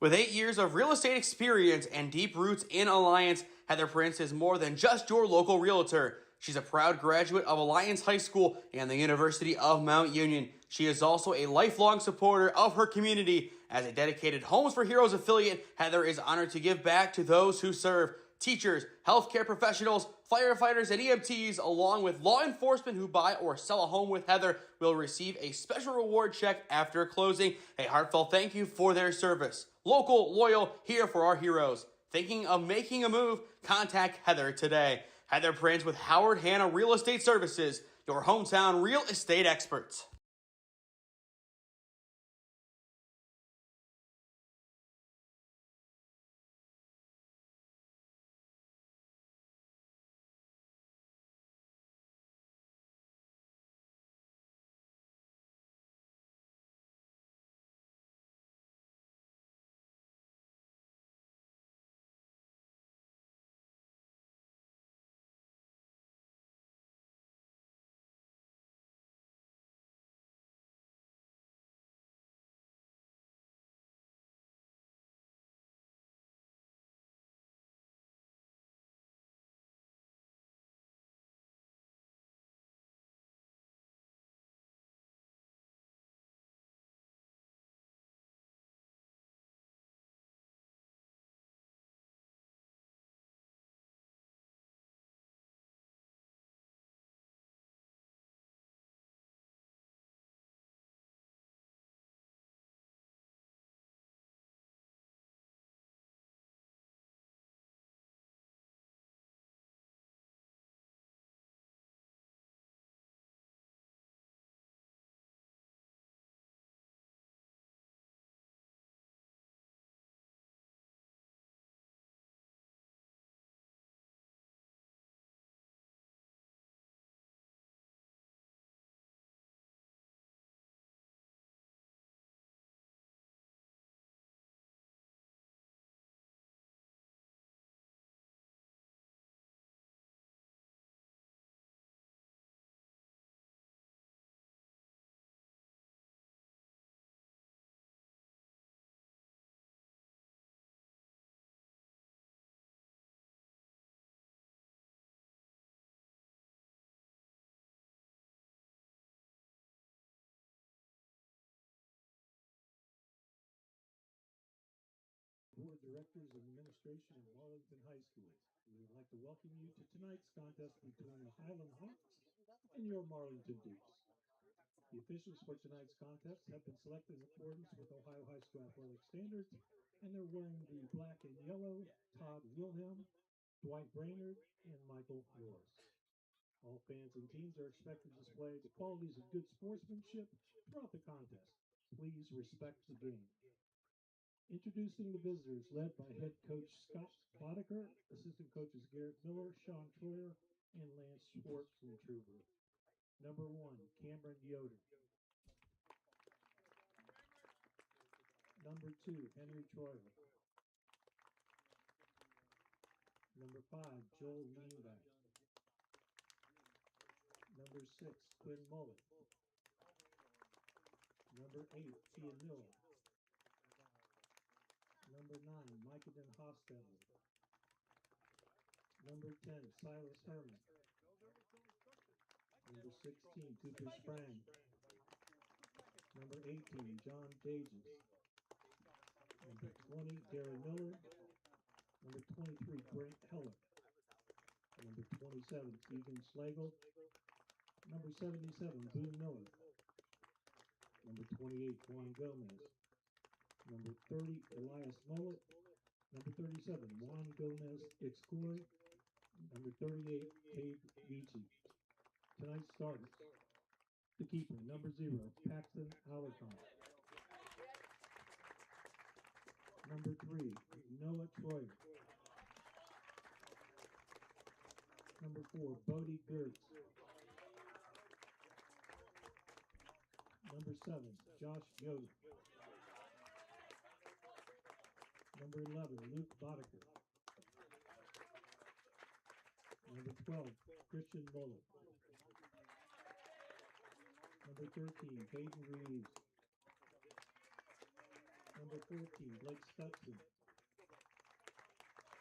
With 8 years of real estate experience and deep roots in Alliance, Heather Prince is more than just your local realtor. She's a proud graduate of Alliance High School and the University of Mount Union. She is also a lifelong supporter of her community. As a dedicated Homes for Heroes affiliate, Heather is honored to give back to those who serve. Teachers, healthcare professionals, firefighters, and EMTs, along with law enforcement who buy or sell a home with Heather, will receive a special reward check after closing. A heartfelt thank you for their service. Local, loyal, here for our heroes. Thinking of making a move? Contact Heather today. Heather Prince with Howard Hanna Real Estate Services, your hometown real estate experts. Board of Directors and Administration of Marlington High School. We would like to welcome you to tonight's contest between the Hiland Hawks and your Marlington Dukes. The officials for tonight's contest have been selected in accordance with Ohio High School athletic standards, and they're wearing the black and yellow Todd Wilhelm, Dwight Brainerd, and Michael Norris. All fans and teams are expected to display the qualities of good sportsmanship throughout the contest. Please respect the game. Introducing the visitors, led by head coach Scott Boddicker, assistant coaches Garrett Miller, Sean Troyer, and Lance Schwartz and Truber. Number 1, Cameron Yoder. Number 2, Henry Troyer. Number 5, Joel Leanback. Number 6, Quinn Mullet. Number 8, Ian Miller. Number 9, Micah Den Hostetler. Number 10, Silas Herman. Number 16, Cooper Sprang. Number 18, John Dages. Number 20, Darren Miller. Number 23, Grant Heller. Number 27, Stephen Slagle. Number 77, Boone Miller. Number 28, Juan Gomez. Number 30, Elias Mullet. Number 37, Juan Gomez Ixcoy. Number 38, Cade Vici. Tonight's starters. The keeper, number 0, Paxton Alarcon. Number 3, Noah Troyer. Number 4, Bodie Gertz. Number 7, Josh Yoder. Number 11, Luke Boddicker. Number 12, Christian Mullet. Number 13, Hayden Reeves. Number 14, Blake Stutson.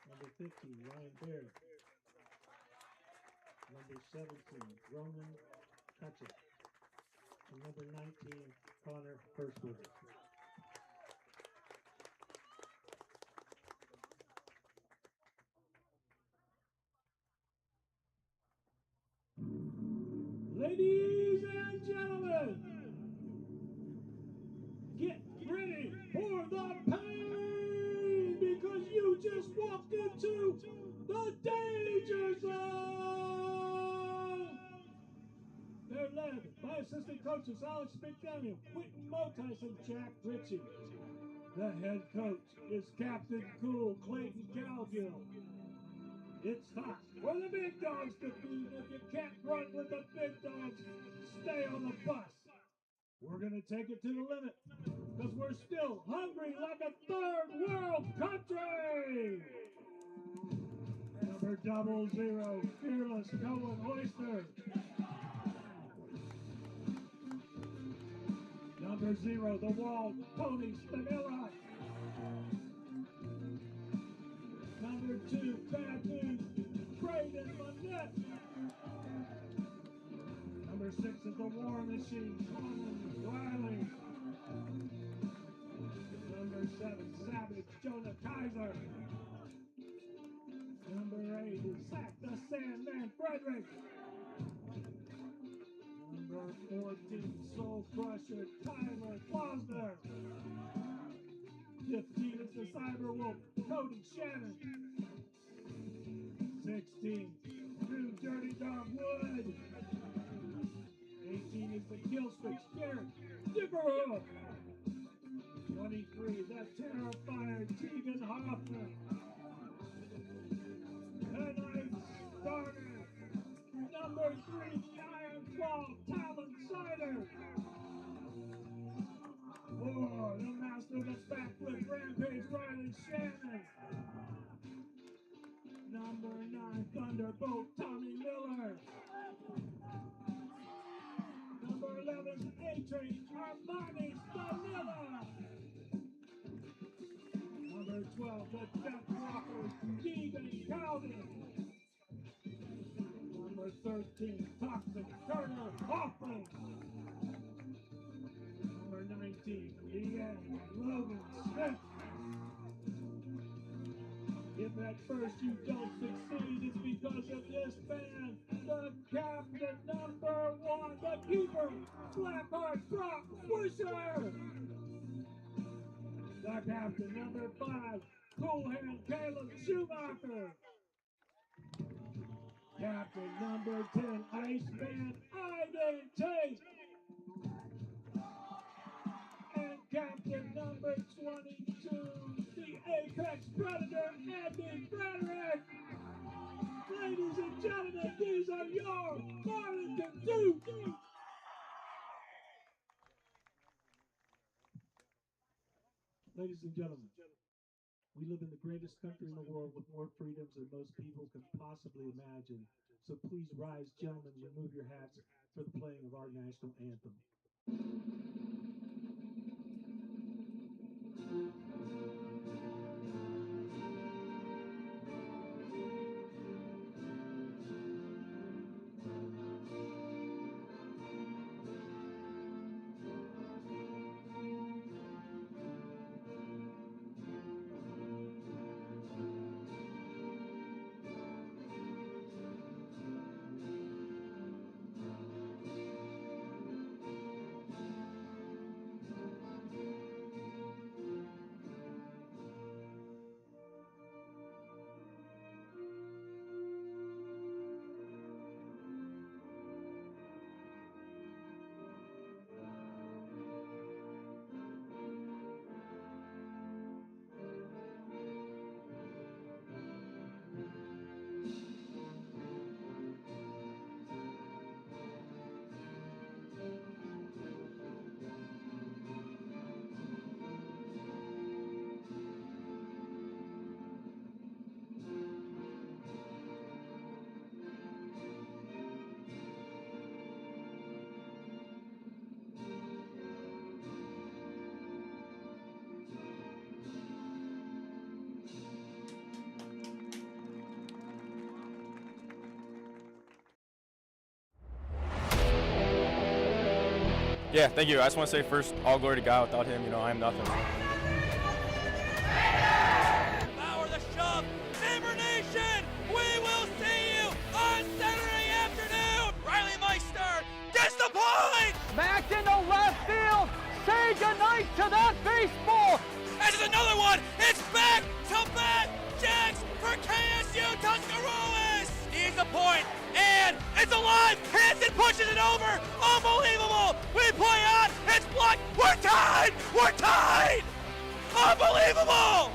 Number 15, Ryan Baird. Number 17, Roman Kutchik. And number 19, Connor Hirschberger. Ladies and gentlemen, get ready for the pain because you just walked into the danger zone. They're led by assistant coaches Alex McDaniel, Quentin Motis, and Jack Ritchie. The head coach is Captain Cool Clayton Calgill. It's time for the big dogs to feed. If you can't run with the big dogs, stay on the bus. We're going to take it to the limit because we're still hungry like a third world country. Number 00, Fearless Cohen Oyster. Number 0, The Wall, Tony Stanilla. Number 2, Bad News, Braden Monette. Number 6 is the War Machine, Conan Riley. Number 7, Savage, Jonah Kaiser. Number 8 is Zach the Sandman Frederick. Number 14, Soul Crusher, Tyler Fosner. 15 is the Cyberwolf, Cody Shannon. 16, Drew Dirty Dog Wood. 18 is the Killswitch, Garrett Dipperhook. 23, the Terrifier, Tegan Hoffman. Tonight's starter, number 3, the Iron Claw, Talon Sider. 4, the Master of the Backflip Rampage, Riley Shannon. Number 9, Thunderbolt, Tommy Miller. Number 11, A-Train, Armani Stanilla. Number 12, the Death Walkers, Keegan Calvin. Number 13, Toxic, Turner Hoffman. Number 19, Leanne Logan Smith. If at first you don't succeed, it's because of this man, the captain, number 1, the keeper, Blackheart Brock Busher. The captain, number 5, Cool Hand Caleb Schumacher. Captain, number 10, Iceman Aiden Tate. And captain, number 22, the Apex Predator, Andy Frederick. Ladies and gentlemen, these are your Marlington Dukes. Ladies and gentlemen, we live in the greatest country in the world with more freedoms than most people can possibly imagine. So please rise, gentlemen, remove your hats for the playing of our national anthem. Yeah, thank you. I just want to say first, all glory to God. Without him, I am nothing. Power the shove, Neighbor Nation, we will see you on Saturday afternoon. Riley Meister gets the point. Back into left field, say goodnight to that baseball. And there's another one, it's back to back jacks for KSU Tuscarawas. He's the point, and it's alive, hits and pushes it over, unbelievable. We play on, it's blocked, we're tied, unbelievable.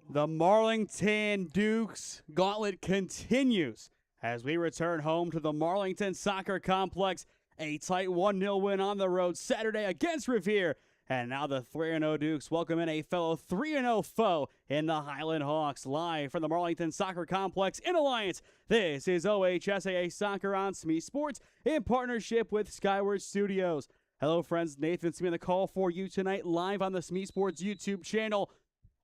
The Marlington Dukes gauntlet continues as we return home to the Marlington Soccer Complex. A tight 1-0 win on the road Saturday against Revere. And now the 3-0 Dukes welcome in a fellow 3-0 foe in the Hiland Hawks. Live from the Marlington Soccer Complex in Alliance, this is OHSAA Soccer on SmeeSports in partnership with Skyward Studios. Hello friends, Nathan Smee on the call for you tonight live on the SmeeSports YouTube channel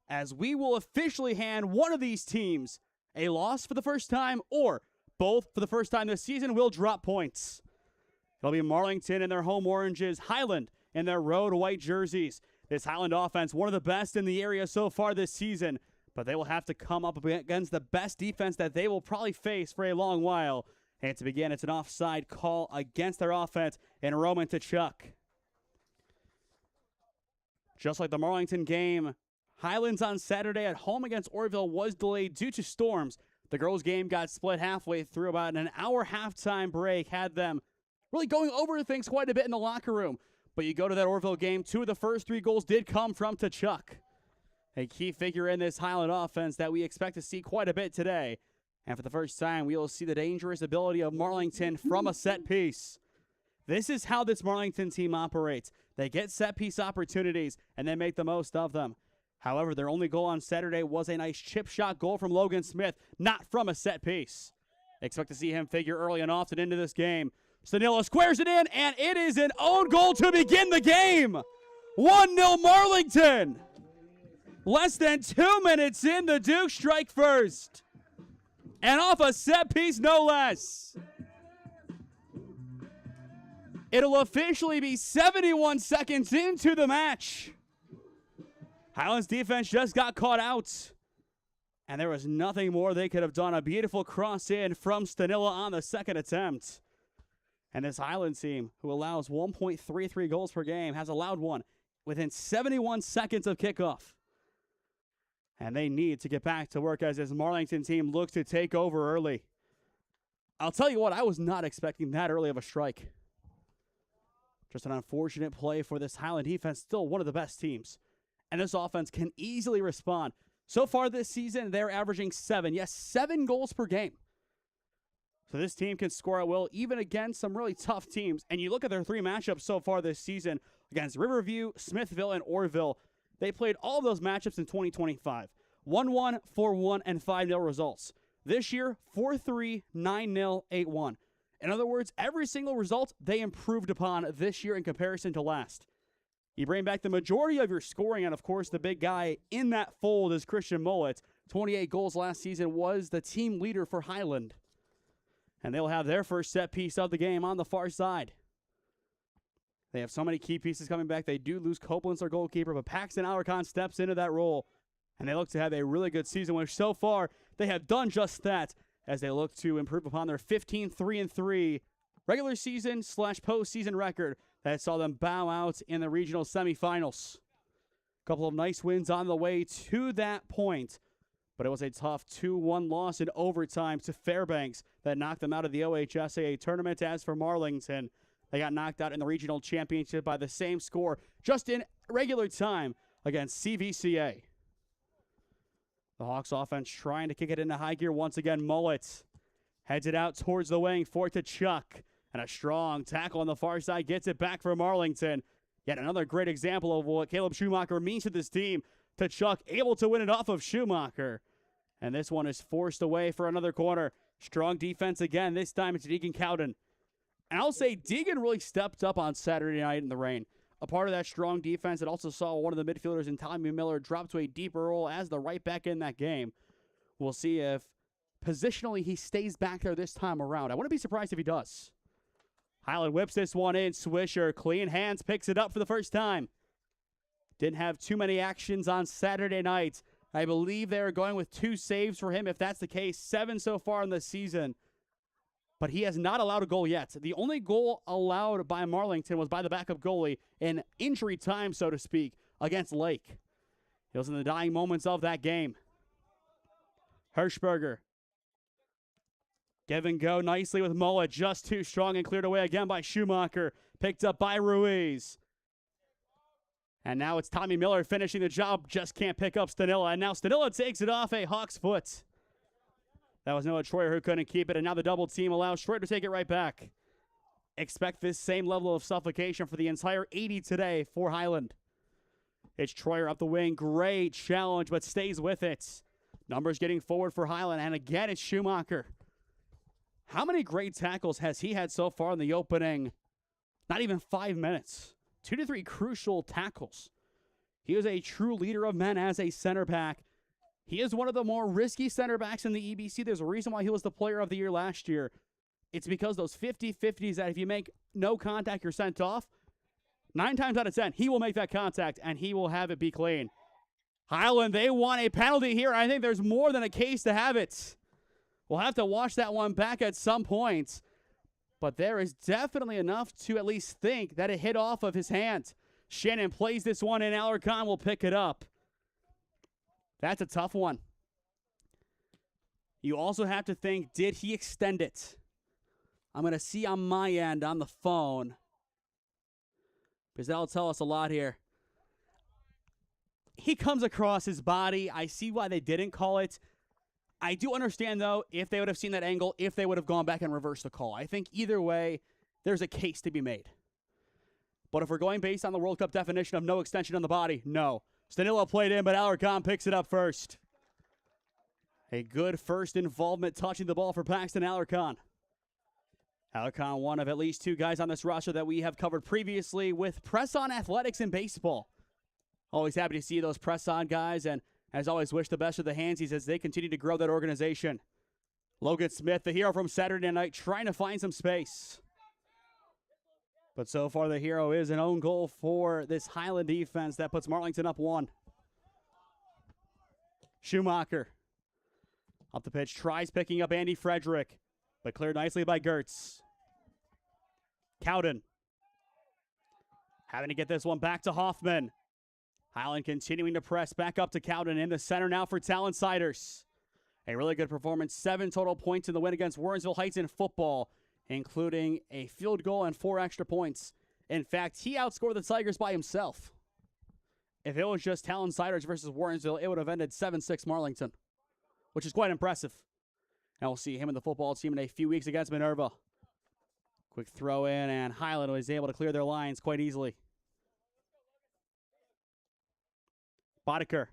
as we will officially hand one of these teams a loss for the first time or both for the first time this season will drop points. It'll be Marlington in their home oranges, Hiland in their road white jerseys. This Hiland offense, one of the best in the area so far this season, but they will have to come up against the best defense that they will probably face for a long while. And to begin, it's an offside call against their offense and Roman Tkachuk. Just like the Marlington game, Highlands on Saturday at home against Orville was delayed due to storms. The girls' game got split halfway through. About an hour halftime break had them really going over things quite a bit in the locker room. But you go to that Orville game, 2 of the first 3 goals did come from Tkachuk. A key figure in this Hiland offense that we expect to see quite a bit today. And for the first time, we will see the dangerous ability of Marlington from a set piece. This is how this Marlington team operates. They get set piece opportunities and they make the most of them. However, their only goal on Saturday was a nice chip shot goal from Logan Smith, not from a set piece. Expect to see him figure early and often into this game. Stanilla squares it in, and it is an own goal to begin the game. 1-0 Marlington. Less than 2 minutes in, the Dukes strike first. And off a set piece, no less. It'll officially be 71 seconds into the match. Highlands defense just got caught out. And there was nothing more they could have done. A beautiful cross in from Stanilla on the second attempt. And this Highland team, who allows 1.33 goals per game, has allowed one within 71 seconds of kickoff. And they need to get back to work as this Marlington team looks to take over early. I'll tell you what, I was not expecting that early of a strike. Just an unfortunate play for this Highland defense, still one of the best teams. And this offense can easily respond. So far this season, they're averaging 7 goals per game. So this team can score at will even against some really tough teams. And you look at their 3 matchups so far this season against Riverview, Smithville, and Orville. They played all of those matchups in 2025. 1-1, 4-1, and 5-0 results. This year, 4-3, 9-0, 8-1. In other words, every single result they improved upon this year in comparison to last. You bring back the majority of your scoring, and of course, the big guy in that fold is Christian Mullet. 28 goals last season, was the team leader for Hiland. And they'll have their first set piece of the game on the far side. They have so many key pieces coming back. They do lose Copeland's their goalkeeper, but Paxton Alarcon steps into that role. And they look to have a really good season, which so far they have done just that as they look to improve upon their 15-3-3 regular season / postseason record that saw them bow out in the regional semifinals. A couple of nice wins on the way to that point. But it was a tough 2-1 loss in overtime to Fairbanks that knocked them out of the OHSAA tournament. As for Marlington, they got knocked out in the regional championship by the same score just in regular time against CVCA. The Hawks offense trying to kick it into high gear once again. Mullet heads it out towards the wing for Tkachuk. And a strong tackle on the far side gets it back for Marlington. Yet another great example of what Caleb Schumacher means to this team. Tkachuk able to win it off of Schumacher. And this one is forced away for another corner. Strong defense again. This time it's Deegan Cowden. And I'll say Deegan really stepped up on Saturday night in the rain. A part of that strong defense, it also saw one of the midfielders in Tommy Miller drop to a deeper role as the right back in that game. We'll see if positionally he stays back there this time around. I wouldn't be surprised if he does. Hiland whips this one in. Swisher, clean hands, picks it up for the first time. Didn't have too many actions on Saturday night. I believe they're going with 2 saves for him. If that's the case, 7 so far in the season. But he has not allowed a goal yet. The only goal allowed by Marlington was by the backup goalie in injury time, so to speak, against Lake. It was in the dying moments of that game. Hirschberger. Give and go nicely with Mullet. Just too strong and cleared away again by Schumacher. Picked up by Ruiz. And now it's Tommy Miller finishing the job. Just can't pick up Stanilla. And now Stanilla takes it off a Hawk's foot. That was Noah Troyer who couldn't keep it. And now the double team allows Troyer to take it right back. Expect this same level of suffocation for the entire 80 today for Hiland. It's Troyer up the wing. Great challenge, but stays with it. Numbers getting forward for Hiland. And again, it's Schumacher. How many great tackles has he had so far in the opening? Not even 5 minutes. 2 to 3 crucial tackles. He is a true leader of men as a center back. He is one of the more risky center backs in the EBC. There's a reason why he was the player of the year last year. It's because those 50-50s that if you make no contact, you're sent off. 9 times out of 10, he will make that contact, and he will have it be clean. Hiland, they want a penalty here. I think there's more than a case to have it. We'll have to watch that one back at some point. But there is definitely enough to at least think that it hit off of his hand. Shannon plays this one, and Alarcon will pick it up. That's a tough one. You also have to think, did he extend it? I'm going to see on my end on the phone, because that'll tell us a lot here. He comes across his body. I see why they didn't call it. I do understand, though, if they would have seen that angle, if they would have gone back and reversed the call. I think either way, there's a case to be made. But if we're going based on the World Cup definition of no extension on the body, no. Stanilla played in, but Alarcon picks it up first. A good first involvement touching the ball for Paxton Alarcon. Alarcon, one of at least 2 guys on this roster that we have covered previously with press-on athletics in baseball. Always happy to see those press-on guys, and as always, wish the best of the Handsies as they continue to grow that organization. Logan Smith, the hero from Saturday night, trying to find some space. But so far, the hero is an own goal for this Hiland defense that puts Marlington up 1. Schumacher. Up the pitch, tries picking up Andy Frederick, but cleared nicely by Gertz. Cowden. Having to get this one back to Hoffman. Hiland continuing to press back up to Cowden in the center now for Talonsiders. A really good performance. 7 total points in the win against Warrensville Heights in football, including a field goal and 4 extra points. In fact, he outscored the Tigers by himself. If it was just Talonsiders versus Warrensville, it would have ended 7-6 Marlington, which is quite impressive. And we'll see him in the football team in a few weeks against Minerva. Quick throw in, and Hiland was able to clear their lines quite easily. Boddicker.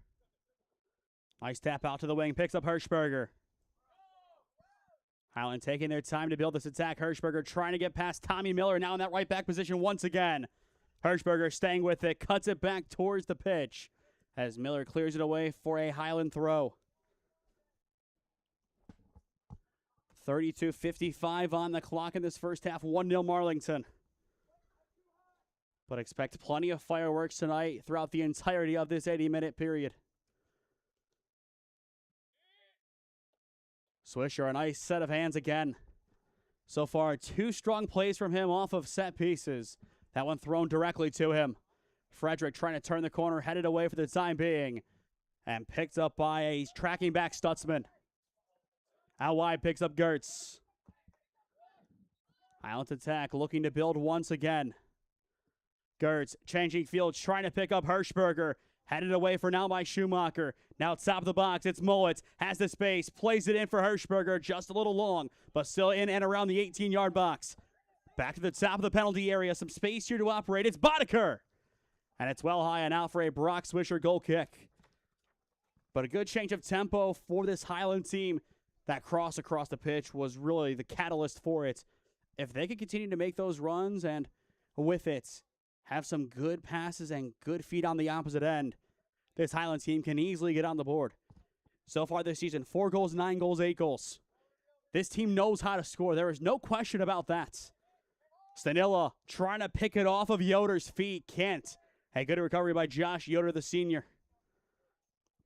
Nice tap out to the wing. Picks up Hirschberger. Hiland taking their time to build this attack. Hirschberger trying to get past Tommy Miller. Now in that right back position once again. Hirschberger staying with it. Cuts it back towards the pitch as Miller clears it away for a Hiland throw. 32:55 on the clock in this first half. 1-0 Marlington. But expect plenty of fireworks tonight throughout the entirety of this 80-minute period. Swisher, a nice set of hands again. So far, 2 strong plays from him off of set pieces. That one thrown directly to him. Frederick trying to turn the corner, headed away for the time being. And picked up by a tracking back Stutzman. Out wide picks up Gertz. Hiland attack, looking to build once again. Gertz changing fields, trying to pick up Hirschberger. Headed away for now by Schumacher. Now top of the box, it's Mullet. Has the space, plays it in for Hirschberger. Just a little long, but still in and around the 18-yard box. Back to the top of the penalty area. Some space here to operate. It's Boddicker. And it's well high and out for a Brock Swisher goal kick. But a good change of tempo for this Hiland team. That cross across the pitch was really the catalyst for it. If they could continue to make those runs and with it, have some good passes and good feet on the opposite end, this Hiland team can easily get on the board. So far this season, 4 goals, 9 goals, 8 goals. This team knows how to score. There is no question about that. Stanilla trying to pick it off of Yoder's feet. Can't. Hey, good recovery by Josh Yoder, the senior.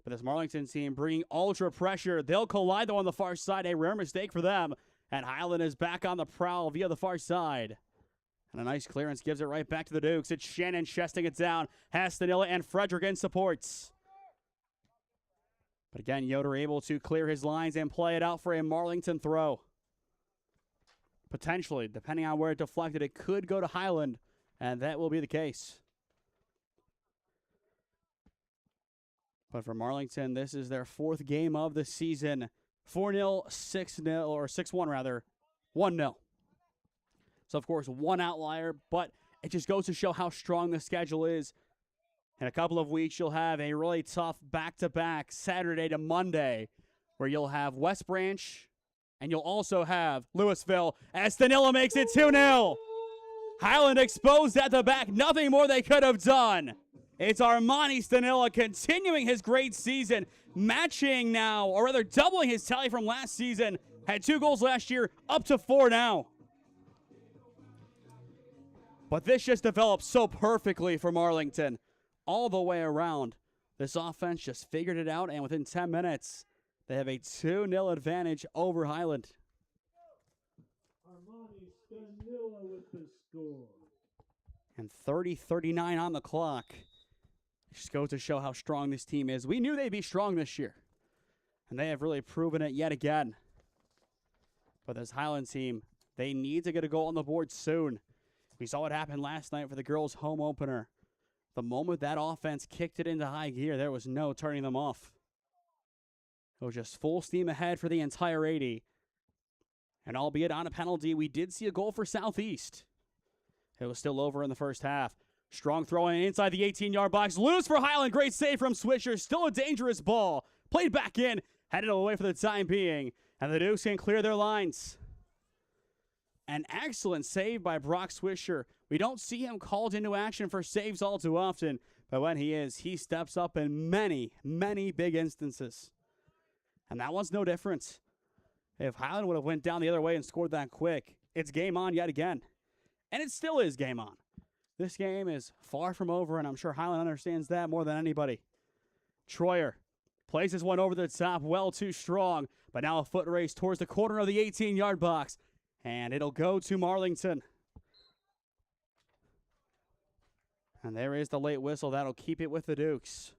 But this Marlington team bringing ultra pressure. They'll collide, though, on the far side. A rare mistake for them. And Hiland is back on the prowl via the far side. And a nice clearance gives it right back to the Dukes. It's Shannon chesting it down. Has Stanilla and Frederick in supports. But again, Yoder able to clear his lines and play it out for a Marlington throw. Potentially, depending on where it deflected, it could go to Hiland, and that will be the case. But for Marlington, this is their 4th game of the season. 4-0, 6-0, or 6-1 rather, 1-0. So, of course, one outlier, but it just goes to show how strong the schedule is. In a couple of weeks, you'll have a really tough back-to-back Saturday to Monday, where you'll have West Branch, and you'll also have Louisville, as Stanilla makes it 2-0. Hiland exposed at the back, nothing more they could have done. It's Armani Stanilla continuing his great season, matching now, or rather doubling his tally from last season. Had 2 goals last year, up to 4 now. But this just developed so perfectly for Marlington. All the way around, this offense just figured it out, and within 10 minutes, they have a 2-0 advantage over Hiland. Armani Stanilla with the score. And 30-39 on the clock. Just goes to show how strong this team is. We knew they'd be strong this year, and they have really proven it yet again. But this Hiland team, they need to get a goal on the board soon. We saw what happened last night for the girls' home opener. The moment that offense kicked it into high gear, there was no turning them off. It was just full steam ahead for the entire 80. And albeit on a penalty, we did see a goal for Southeast. It was still over in the first half. Strong throw in inside the 18-yard box. Loose for Hiland. Great save from Swisher. Still a dangerous ball. Played back in. Headed away for the time being. And the Dukes can clear their lines. An excellent save by Brock Swisher. We don't see him called into action for saves all too often, but when he is, he steps up in many, many big instances. And that one's no different. If Hiland would have went down the other way and scored that quick, it's game on yet again. And it still is game on. This game is far from over, and I'm sure Hiland understands that more than anybody. Troyer plays this one over the top, well too strong, but now a foot race towards the corner of the 18-yard box. And it'll go to Marlington. And there is the late whistle. That'll keep it with the Dukes.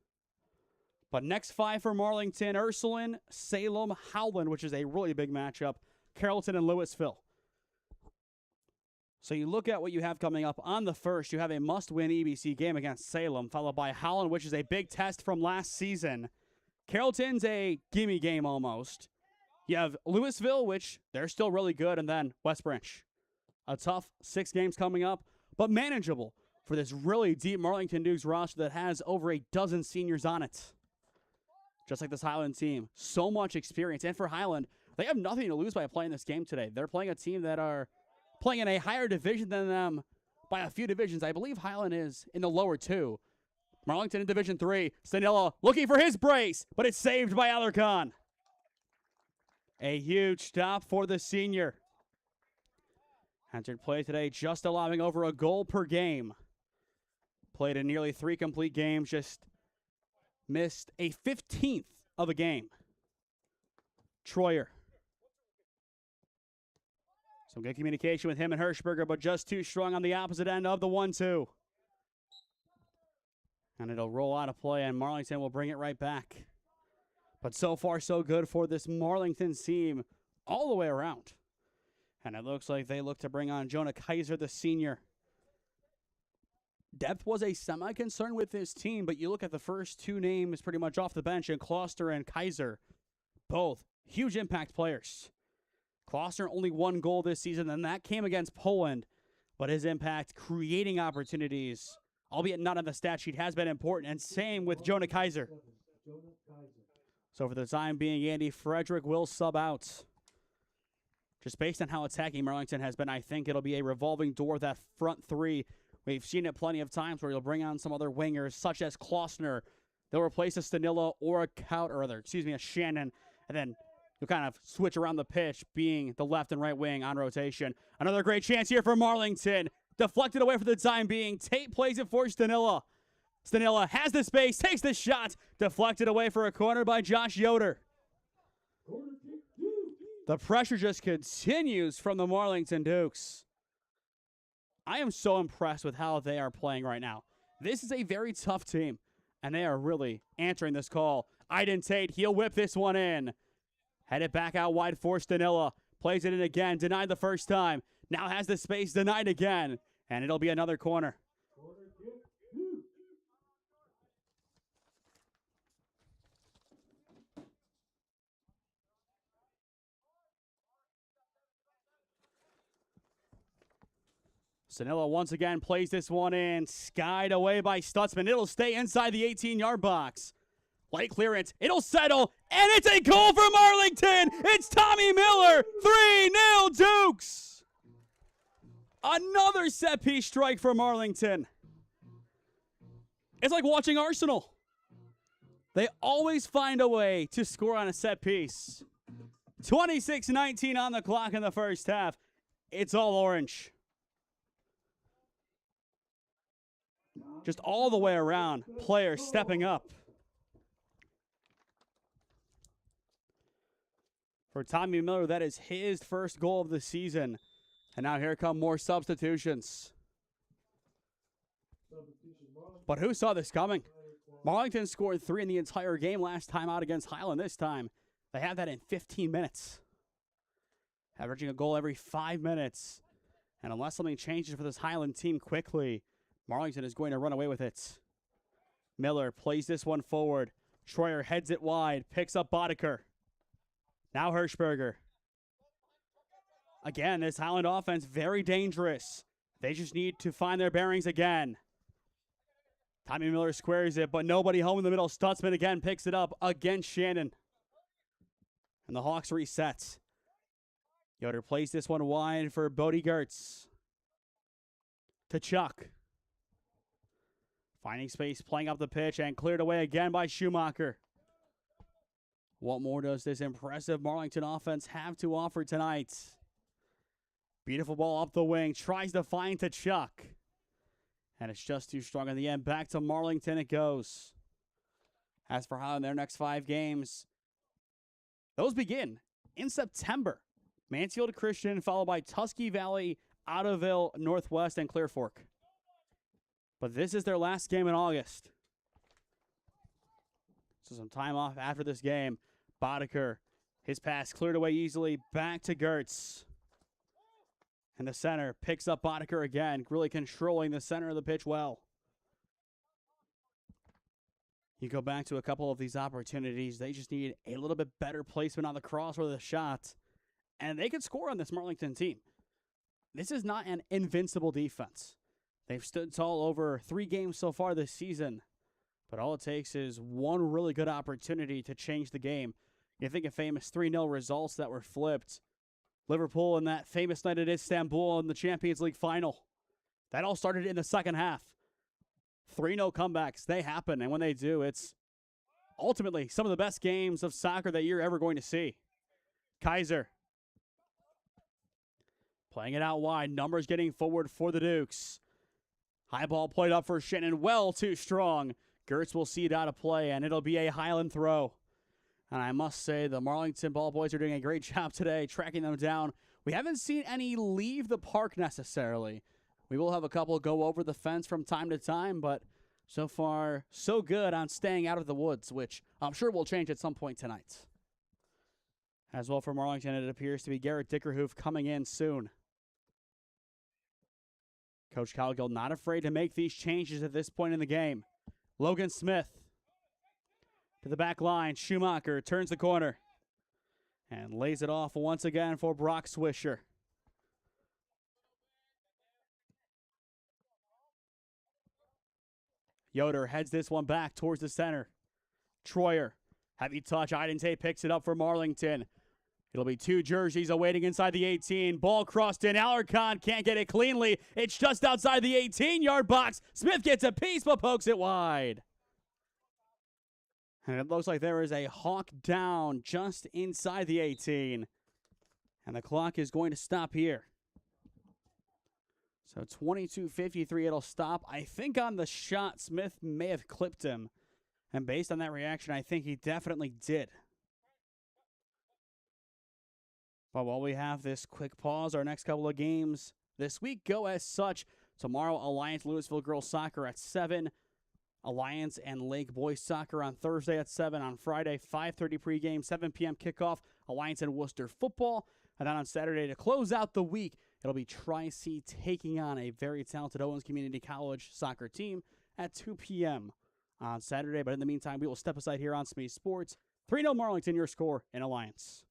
But next 5 for Marlington, Ursuline, Salem, Howland, which is a really big matchup, Carrollton, and Louisville. So you look at what you have coming up. On the first, you have a must-win EBC game against Salem, followed by Howland, which is a big test from last season. Carrollton's a gimme game almost. You have Louisville, which they're still really good, and then West Branch. A tough 6 games coming up, but manageable for this really deep Marlington Dukes roster that has over a dozen seniors on it. Just like this Hiland team. So much experience. And for Hiland, they have nothing to lose by playing this game today. They're playing a team that are playing in a higher division than them by a few divisions. I believe Hiland is in the lower 2. Marlington in Division 3. Stanilla looking for his brace, but it's saved by Alarcon. A huge stop for the senior. Entered play today, just allowing over a goal per game. Played in nearly 3 complete games, just missed a 15th of a game. Troyer. Some good communication with him and Hirschberger, but just too strong on the opposite end of the 1-2. And it'll roll out of play, and Marlington will bring it right back. But so far, so good for this Marlington team all the way around. And it looks like they look to bring on Jonah Kaiser, the senior. Depth was a semi-concern with this team, but you look at the first 2 names pretty much off the bench, and Kloster and Kaiser, both huge impact players. Kloster only 1 goal this season, and that came against Poland. But his impact creating opportunities, albeit not on the stat sheet, has been important. And same with Jonah Kaiser. So for the time being, Andy Frederick will sub out. Just based on how attacking Marlington has been, I think it'll be a revolving door, that front 3. We've seen it plenty of times where you'll bring on some other wingers, such as Klossner. They'll replace a Stanilla or a Shannon, and then You'll kind of switch around the pitch, being the left and right wing on rotation. Another great chance here for Marlington. Deflected away for the time being. Tate plays it for Stanilla. Stanilla has the space, takes the shot. Deflected away for a corner by Josh Yoder. The pressure just continues from the Marlington Dukes. I am so impressed with how they are playing right now. This is a very tough team, and they are really answering this call. Aiden Tate, he'll whip this one in. Head it back out wide for Stanilla. Plays it in again. Denied the first time. Now has the space. Denied again. And it'll be another corner. Stanilla once again plays this one in. Skied away by Stutzman. It'll stay inside the 18-yard box. Light clearance. It'll settle. And it's a goal for Marlington. It's Tommy Miller. 3-0 Dukes. Another set-piece strike for Marlington. It's like watching Arsenal. They always find a way to score on a set piece. 26-19 on the clock in the first half. It's all orange. Just all the way around. Players stepping up. For Tommy Miller, that is his first goal of the season. And now here come more substitutions. But who saw this coming? Marlington scored 3 in the entire game last time out against Hiland. This time, they have that in 15 minutes. Averaging a goal every 5 minutes. And unless something changes for this Hiland team quickly, Marlington is going to run away with it. Miller plays this one forward. Troyer heads it wide, picks up Boddicker. Now Hirschberger. Again, this Hiland offense, very dangerous. They just need to find their bearings again. Tommy Miller squares it, but nobody home in the middle. Stutzman again picks it up against Shannon. And the Hawks reset. Yoder plays this one wide for Bodie Gertz. To Chuck. Finding space, playing up the pitch, and cleared away again by Schumacher. What more does this impressive Marlington offense have to offer tonight? Beautiful ball up the wing. Tries to find to Chuck. And it's just too strong in the end. Back to Marlington it goes. As for how in their next 5 games, those begin in September. Mansfield Christian, followed by Tusky Valley, Ottoville, Northwest, and Clear Fork. But this is their last game in August. So some time off after this game. Boddicker, his pass cleared away easily. Back to Gertz. And the center picks up Boddicker again, really controlling the center of the pitch well. You go back to a couple of these opportunities. They just need a little bit better placement on the cross or the shot. And they can score on this Marlington team. This is not an invincible defense. They've stood tall over 3 games so far this season. But all it takes is one really good opportunity to change the game. You think of famous 3-0 results that were flipped. Liverpool in that famous night at Istanbul in the Champions League final. That all started in the second half. 3-0 comebacks, they happen. And when they do, it's ultimately some of the best games of soccer that you're ever going to see. Kaiser. Playing it out wide. Numbers getting forward for the Dukes. High ball played up for Shannon. Well too strong. Gertz will see it out of play, and it'll be a Hiland throw. And I must say, the Marlington ball boys are doing a great job today, tracking them down. We haven't seen any leave the park necessarily. We will have a couple go over the fence from time to time, but so far, so good on staying out of the woods, which I'm sure will change at some point tonight. As well for Marlington, it appears to be Garrett Dickerhoof coming in soon. Coach Cowgill not afraid to make these changes at this point in the game. Logan Smith to the back line. Schumacher turns the corner and lays it off once again for Brock Swisher. Yoder heads this one back towards the center. Troyer, heavy touch. Aiden Tate picks it up for Marlington. It'll be 2 jerseys awaiting inside the 18. Ball crossed in. Alarcon can't get it cleanly. It's just outside the 18-yard box. Smith gets a piece but pokes it wide. And it looks like there is a hawk down just inside the 18. And the clock is going to stop here. So 22:53, it'll stop. I think on the shot, Smith may have clipped him. And based on that reaction, I think he definitely did. But while we have this quick pause, our next couple of games this week go as such. Tomorrow, Alliance Louisville Girls Soccer at 7. Alliance and Lake Boys Soccer on Thursday at 7. On Friday, 5:30 pregame, 7 p.m. kickoff. Alliance and Worcester football. And then on Saturday, to close out the week, it'll be Tri-C taking on a very talented Owens Community College soccer team at 2 p.m. on Saturday. But in the meantime, we will step aside here on SmeeSports. 3-0 Marlington, your score in Alliance.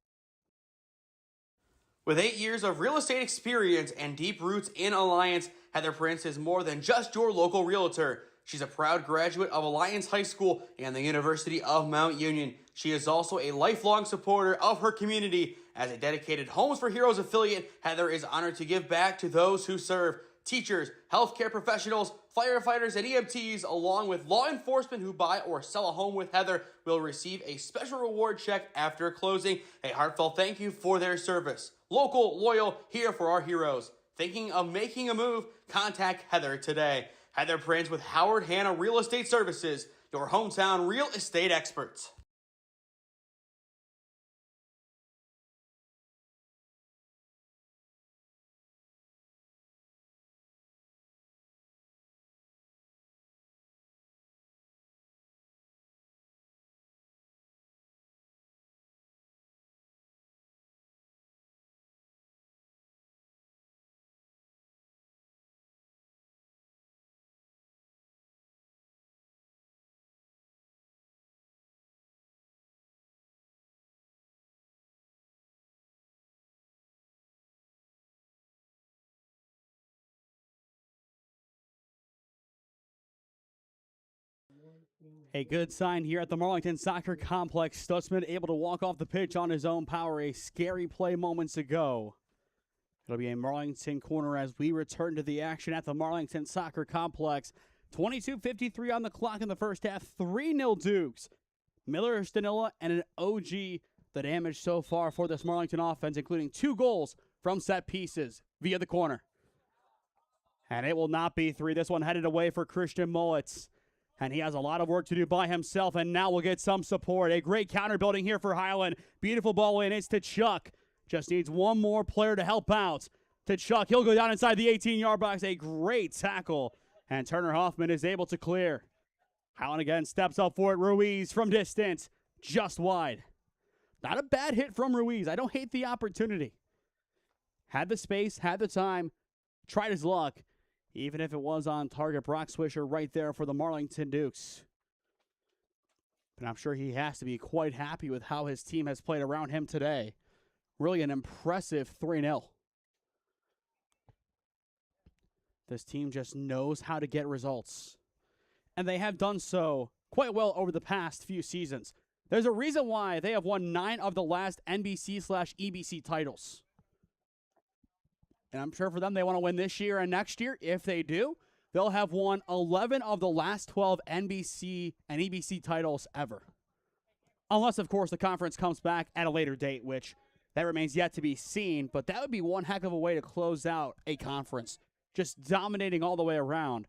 With 8 years of real estate experience and deep roots in Alliance, Heather Prince is more than just your local realtor. She's a proud graduate of Alliance High School and the University of Mount Union. She is also a lifelong supporter of her community. As a dedicated Homes for Heroes affiliate, Heather is honored to give back to those who serve. Teachers, healthcare professionals, firefighters, and EMTs, along with law enforcement who buy or sell a home with Heather, will receive a special reward check after closing. A heartfelt thank you for their service. Local, loyal, here for our heroes. Thinking of making a move? Contact Heather today. Heather Prince with Howard Hanna Real Estate Services, your hometown real estate experts. A good sign here at the Marlington Soccer Complex. Stutzman able to walk off the pitch on his own power. A scary play moments ago. It'll be a Marlington corner as we return to the action at the Marlington Soccer Complex. 22:53 on the clock in the first half. 3-0 Dukes. Miller, Stanilla, and an OG. The damage so far for this Marlington offense, including 2 goals from set pieces via the corner. And it will not be 3. This one headed away for Christian Mullets. And he has a lot of work to do by himself, and now we'll get some support. A great counter building here for Hiland. Beautiful ball in. It's to Chuck. Just needs one more player to help out. To Chuck. He'll go down inside the 18-yard box. A great tackle. And Turner Hoffman is able to clear. Hiland again steps up for it. Ruiz from distance. Just wide. Not a bad hit from Ruiz. I don't hate the opportunity. Had the space, had the time, tried his luck. Even if it was on target, Brock Swisher right there for the Marlington Dukes. But I'm sure he has to be quite happy with how his team has played around him today. Really an impressive 3-0. This team just knows how to get results. And they have done so quite well over the past few seasons. There's a reason why they have won 9 of the last NBC/EBC titles. And I'm sure for them, they want to win this year and next year. If they do, they'll have won 11 of the last 12 NBC and EBC titles ever. Unless, of course, the conference comes back at a later date, which that remains yet to be seen. But that would be one heck of a way to close out a conference, just dominating all the way around.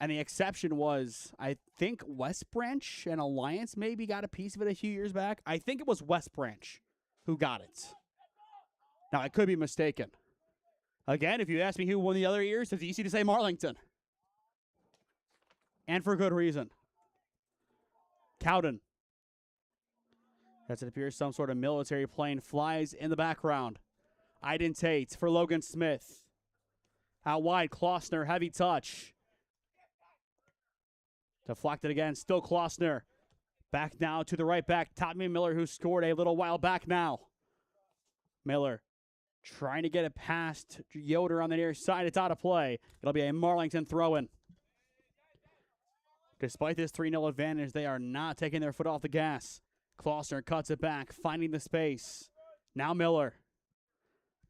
And the exception was, I think, West Branch and Alliance maybe got a piece of it a few years back. I think it was West Branch who got it. Now, I could be mistaken. Again, if you ask me who won the other years, it's easy to say Marlington. And for good reason. Cowden. As it appears, some sort of military plane flies in the background. Iden Tate for Logan Smith. Out wide, Klossner, heavy touch. Deflected again, still Klossner. Back now to the right back, Tommy Miller, who scored a little while back now. Miller trying to get it past Yoder on the near side. It's out of play. It'll be a Marlington throw-in. Despite this 3-0 advantage, they are not taking their foot off the gas. Klossner cuts it back, finding the space. Now Miller.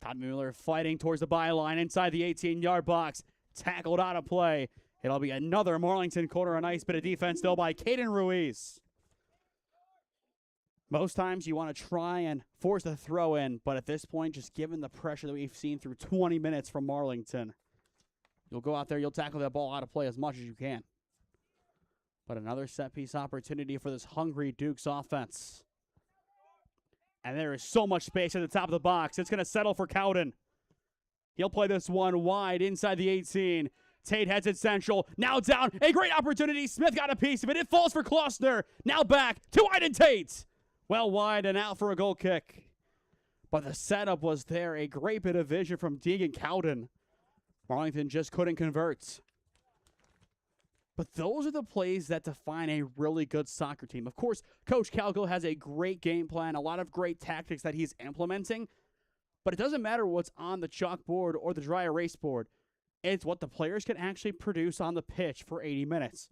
Tommy Miller fighting towards the byline inside the 18-yard box. Tackled out of play. It'll be another Marlington corner. A nice bit of defense, though, by Caden Ruiz. Most times you want to try and force the throw in, but at this point, just given the pressure that we've seen through 20 minutes from Marlington, you'll go out there, you'll tackle that ball out of play as much as you can. But another set-piece opportunity for this hungry Dukes offense. And there is so much space at the top of the box. It's going to settle for Cowden. He'll play this one wide inside the 18. Tate heads it central. Now down. A great opportunity. Smith got a piece of it. It falls for Klossner. Now back to Wide and Tate. Well wide and out for a goal kick. But the setup was there. A great bit of vision from Deegan Cowden. Marlington just couldn't convert. But those are the plays that define a really good soccer team. Of course, Coach Calgill has a great game plan, a lot of great tactics that he's implementing. But it doesn't matter what's on the chalkboard or the dry erase board. It's what the players can actually produce on the pitch for 80 minutes.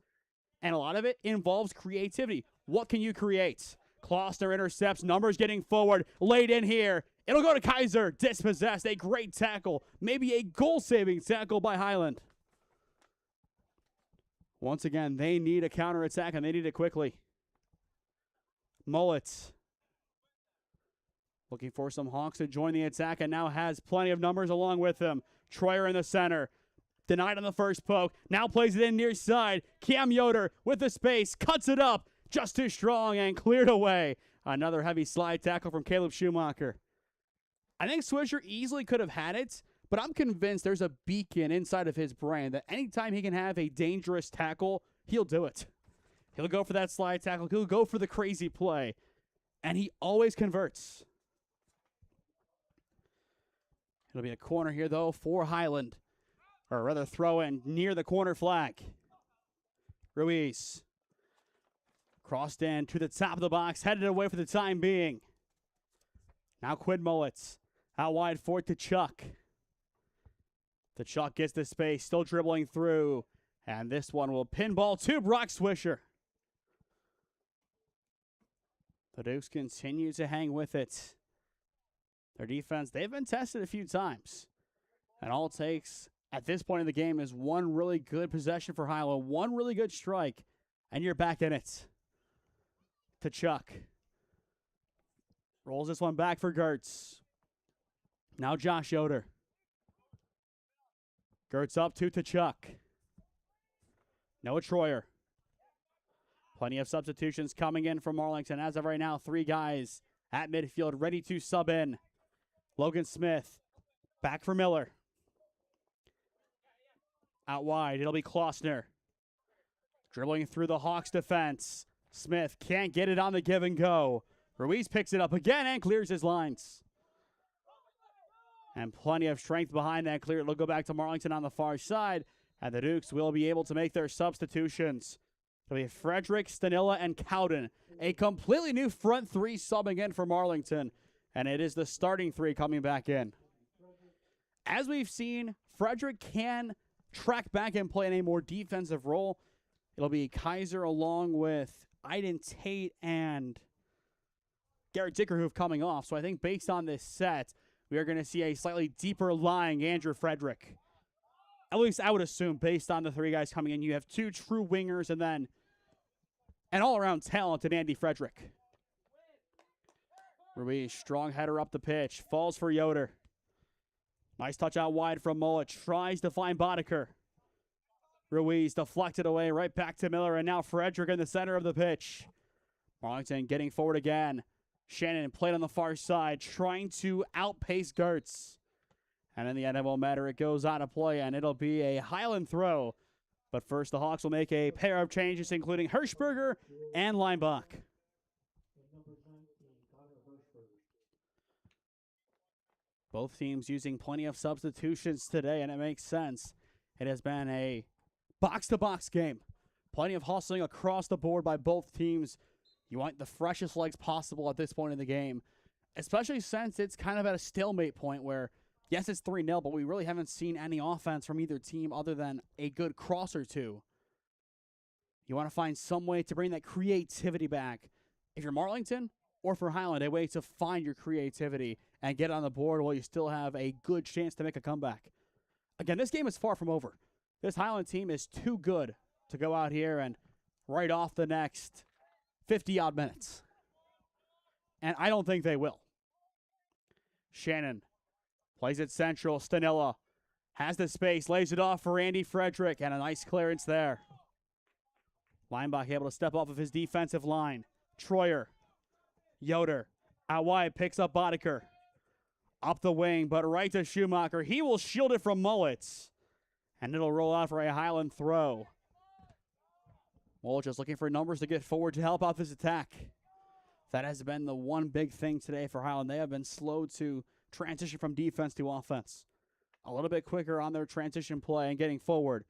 And a lot of it involves creativity. What can you create? Klossner intercepts, numbers getting forward, laid in here. It'll go to Kaiser, dispossessed, a great tackle. Maybe a goal-saving tackle by Hiland. Once again, they need a counterattack, and they need it quickly. Mullet looking for some Hawks to join the attack, and now has plenty of numbers along with him. Troyer in the center. Denied on the first poke. Now plays it in near side. Cam Yoder with the space. Cuts it up. Just too strong and cleared away. Another heavy slide tackle from Caleb Schumacher. I think Swisher easily could have had it, but I'm convinced there's a beacon inside of his brain that anytime he can have a dangerous tackle, he'll do it. He'll go for that slide tackle. He'll go for the crazy play. And he always converts. It'll be a corner here, though, for Hiland. Or rather, throw in near the corner flag. Ruiz. Crossed in to the top of the box. Headed away for the time being. Now Quinn Mullets. Out wide for Tkachuk. Tkachuk gets the space. Still dribbling through. And this one will pinball to Brock Swisher. The Dukes continue to hang with it. Their defense, they've been tested a few times. And all it takes at this point in the game is one really good possession for Hiland, one really good strike, and you're back in it. Tkachuk rolls this one back for Gertz. Now Josh Yoder. Gertz up to Tkachuk. Noah Troyer. Plenty of substitutions coming in from Marlington. As of right now, 3 guys at midfield ready to sub in. Logan Smith back for Miller. Out wide, it'll be Klossner. Dribbling through the Hawks defense. Smith can't get it on the give and go. Ruiz picks it up again and clears his lines. And plenty of strength behind that clear. It'll go back to Marlington on the far side. And the Dukes will be able to make their substitutions. It'll be Frederick, Stanilla, and Cowden. A completely new front 3 subbing in for Marlington. And it is the starting 3 coming back in. As we've seen, Frederick can track back and play in a more defensive role. It'll be Kaiser along with Aiden Tate and Garrett Dickerhoof coming off. So I think based on this set, we are going to see a slightly deeper lying Andrew Frederick. At least I would assume based on the 3 guys coming in. You have 2 true wingers and then an all-around talented Andy Frederick. Ruiz, strong header up the pitch. Falls for Yoder. Nice touch out wide from Mullet. Tries to find Boddicker. Ruiz deflected away right back to Miller. And now Frederick in the center of the pitch. Marlington getting forward again. Shannon played on the far side. Trying to outpace Gertz. And in the end, it won't matter. It goes out of play. And it'll be a Hiland throw. But first, the Hawks will make a pair of changes, including Hirschberger and Leinbach. Both teams using plenty of substitutions today, and it makes sense. It has been a box-to-box game. Plenty of hustling across the board by both teams. You want the freshest legs possible at this point in the game, especially since it's kind of at a stalemate point where, yes, it's 3-0, but we really haven't seen any offense from either team other than a good cross or 2. You want to find some way to bring that creativity back. If you're Marlington, or for Hiland, a way to find your creativity and get on the board while you still have a good chance to make a comeback. Again, this game is far from over. This Hiland team is too good to go out here and write off the next 50-odd minutes. and I don't think they will. Shannon plays it central. Stanilla has the space, lays it off for Andy Frederick, and a nice clearance there. Leinbach able to step off of his defensive line. Troyer, Yoder, out wide, picks up Boddicker. Up the wing, but right to Schumacher. He will shield it from Mullets, and it'll roll out for a Hiland throw. Mullets just looking for numbers to get forward to help out this attack. That has been the one big thing today for Hiland. They have been slow to transition from defense to offense. A little bit quicker on their transition play and getting forward.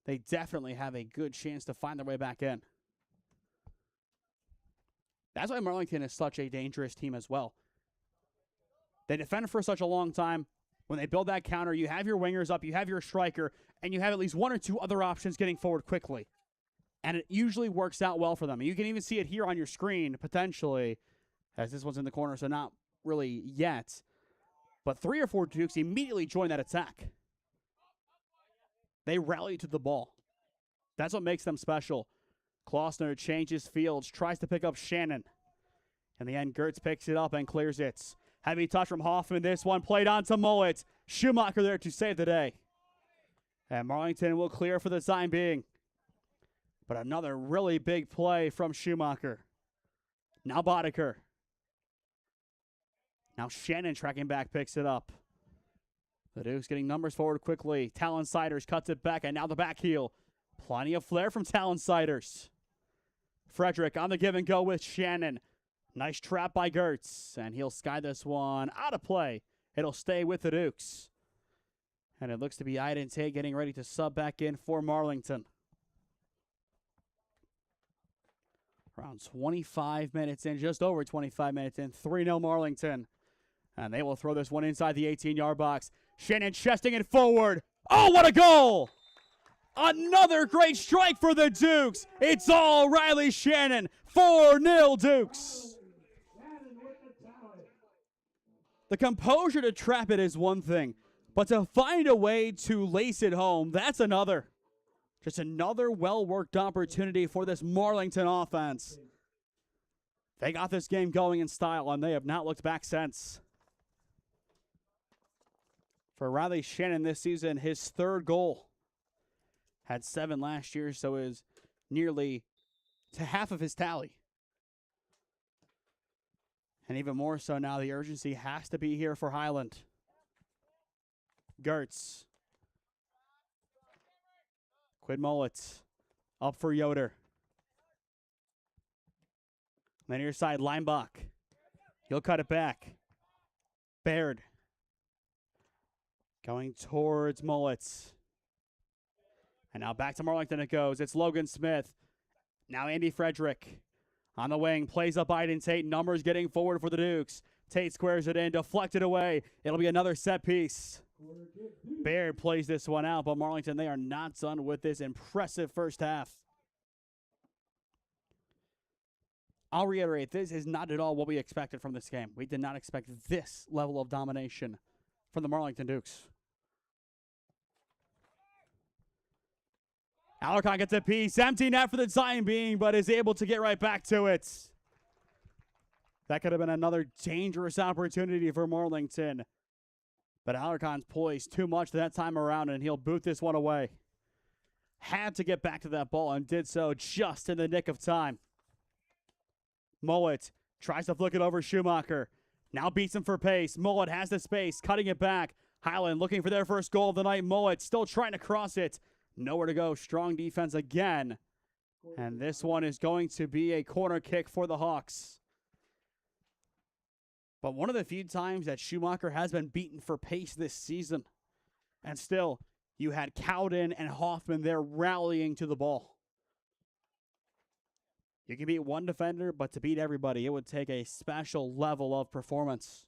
They definitely have a good chance to find their way back in. That's why Marlington is such a dangerous team as well. They defend for such a long time. When they build that counter, you have your wingers up, you have your striker, and you have at least one or two other options getting forward quickly. And it usually works out well for them. You can even see it here on your screen, potentially, as this one's in the corner, so not really yet. But 3 or 4 Dukes immediately join that attack. They rally to the ball. That's what makes them special. Klossner changes fields, tries to pick up Shannon. In the end, Gertz picks it up and clears it. Heavy touch from Hoffman. This one played on to Mullets. Schumacher there to save the day. And Marlington will clear for the time being. But another really big play from Schumacher. Now Boddicker. Now Shannon tracking back, picks it up. The Dukes getting numbers forward quickly. Talon Siders cuts it back, and now the back heel. Plenty of flair from Talon Siders. Frederick on the give and go with Shannon. Nice trap by Gertz, and he'll sky this one out of play. It'll stay with the Dukes. And it looks to be Iden Tate getting ready to sub back in for Marlington. Around 25 minutes in, just over 25 minutes in, 3-0 Marlington. And they will throw this one inside the 18-yard box. Shannon chesting it forward. Oh, what a goal! Another great strike for the Dukes. It's all Riley Shannon. 4-0 Dukes. The composure to trap it is one thing, but to find a way to lace it home, that's another. Just another well-worked opportunity for this Marlington offense. They got this game going in style, and they have not looked back since. For Riley Shannon this season, his 3rd goal. Had 7 last year, so is nearly to half of his tally. And even more so now, the urgency has to be here for Hiland. Gertz. Quid Mullets. Up for Yoder. On the near side, Leinbach. He'll cut it back. Baird. Going towards Mullets. And now back to Marlington it goes. It's Logan Smith. Now Andy Frederick. On the wing, plays up Iden Tate. Numbers getting forward for the Dukes. Tate squares it in, deflected away. It'll be another set piece. Baird plays this one out, but Marlington, they are not done with this impressive first half. I'll reiterate, this is not at all what we expected from this game. We did not expect this level of domination from the Marlington Dukes. Alarcon gets a piece. Empty net for the time being, but is able to get right back to it. That could have been another dangerous opportunity for Marlington. But Alarcon's poised too much that time around, and he'll boot this one away. Had to get back to that ball and did so just in the nick of time. Mullet tries to flick it over Schumacher. Now beats him for pace. Mullet has the space, cutting it back. Hiland looking for their first goal of the night. Mullet still trying to cross it. Nowhere to go. Strong defense again. And this one is going to be a corner kick for the Hawks. But one of the few times that Schumacher has been beaten for pace this season. And still, you had Cowden and Hoffman there rallying to the ball. You can beat one defender, but to beat everybody, it would take a special level of performance.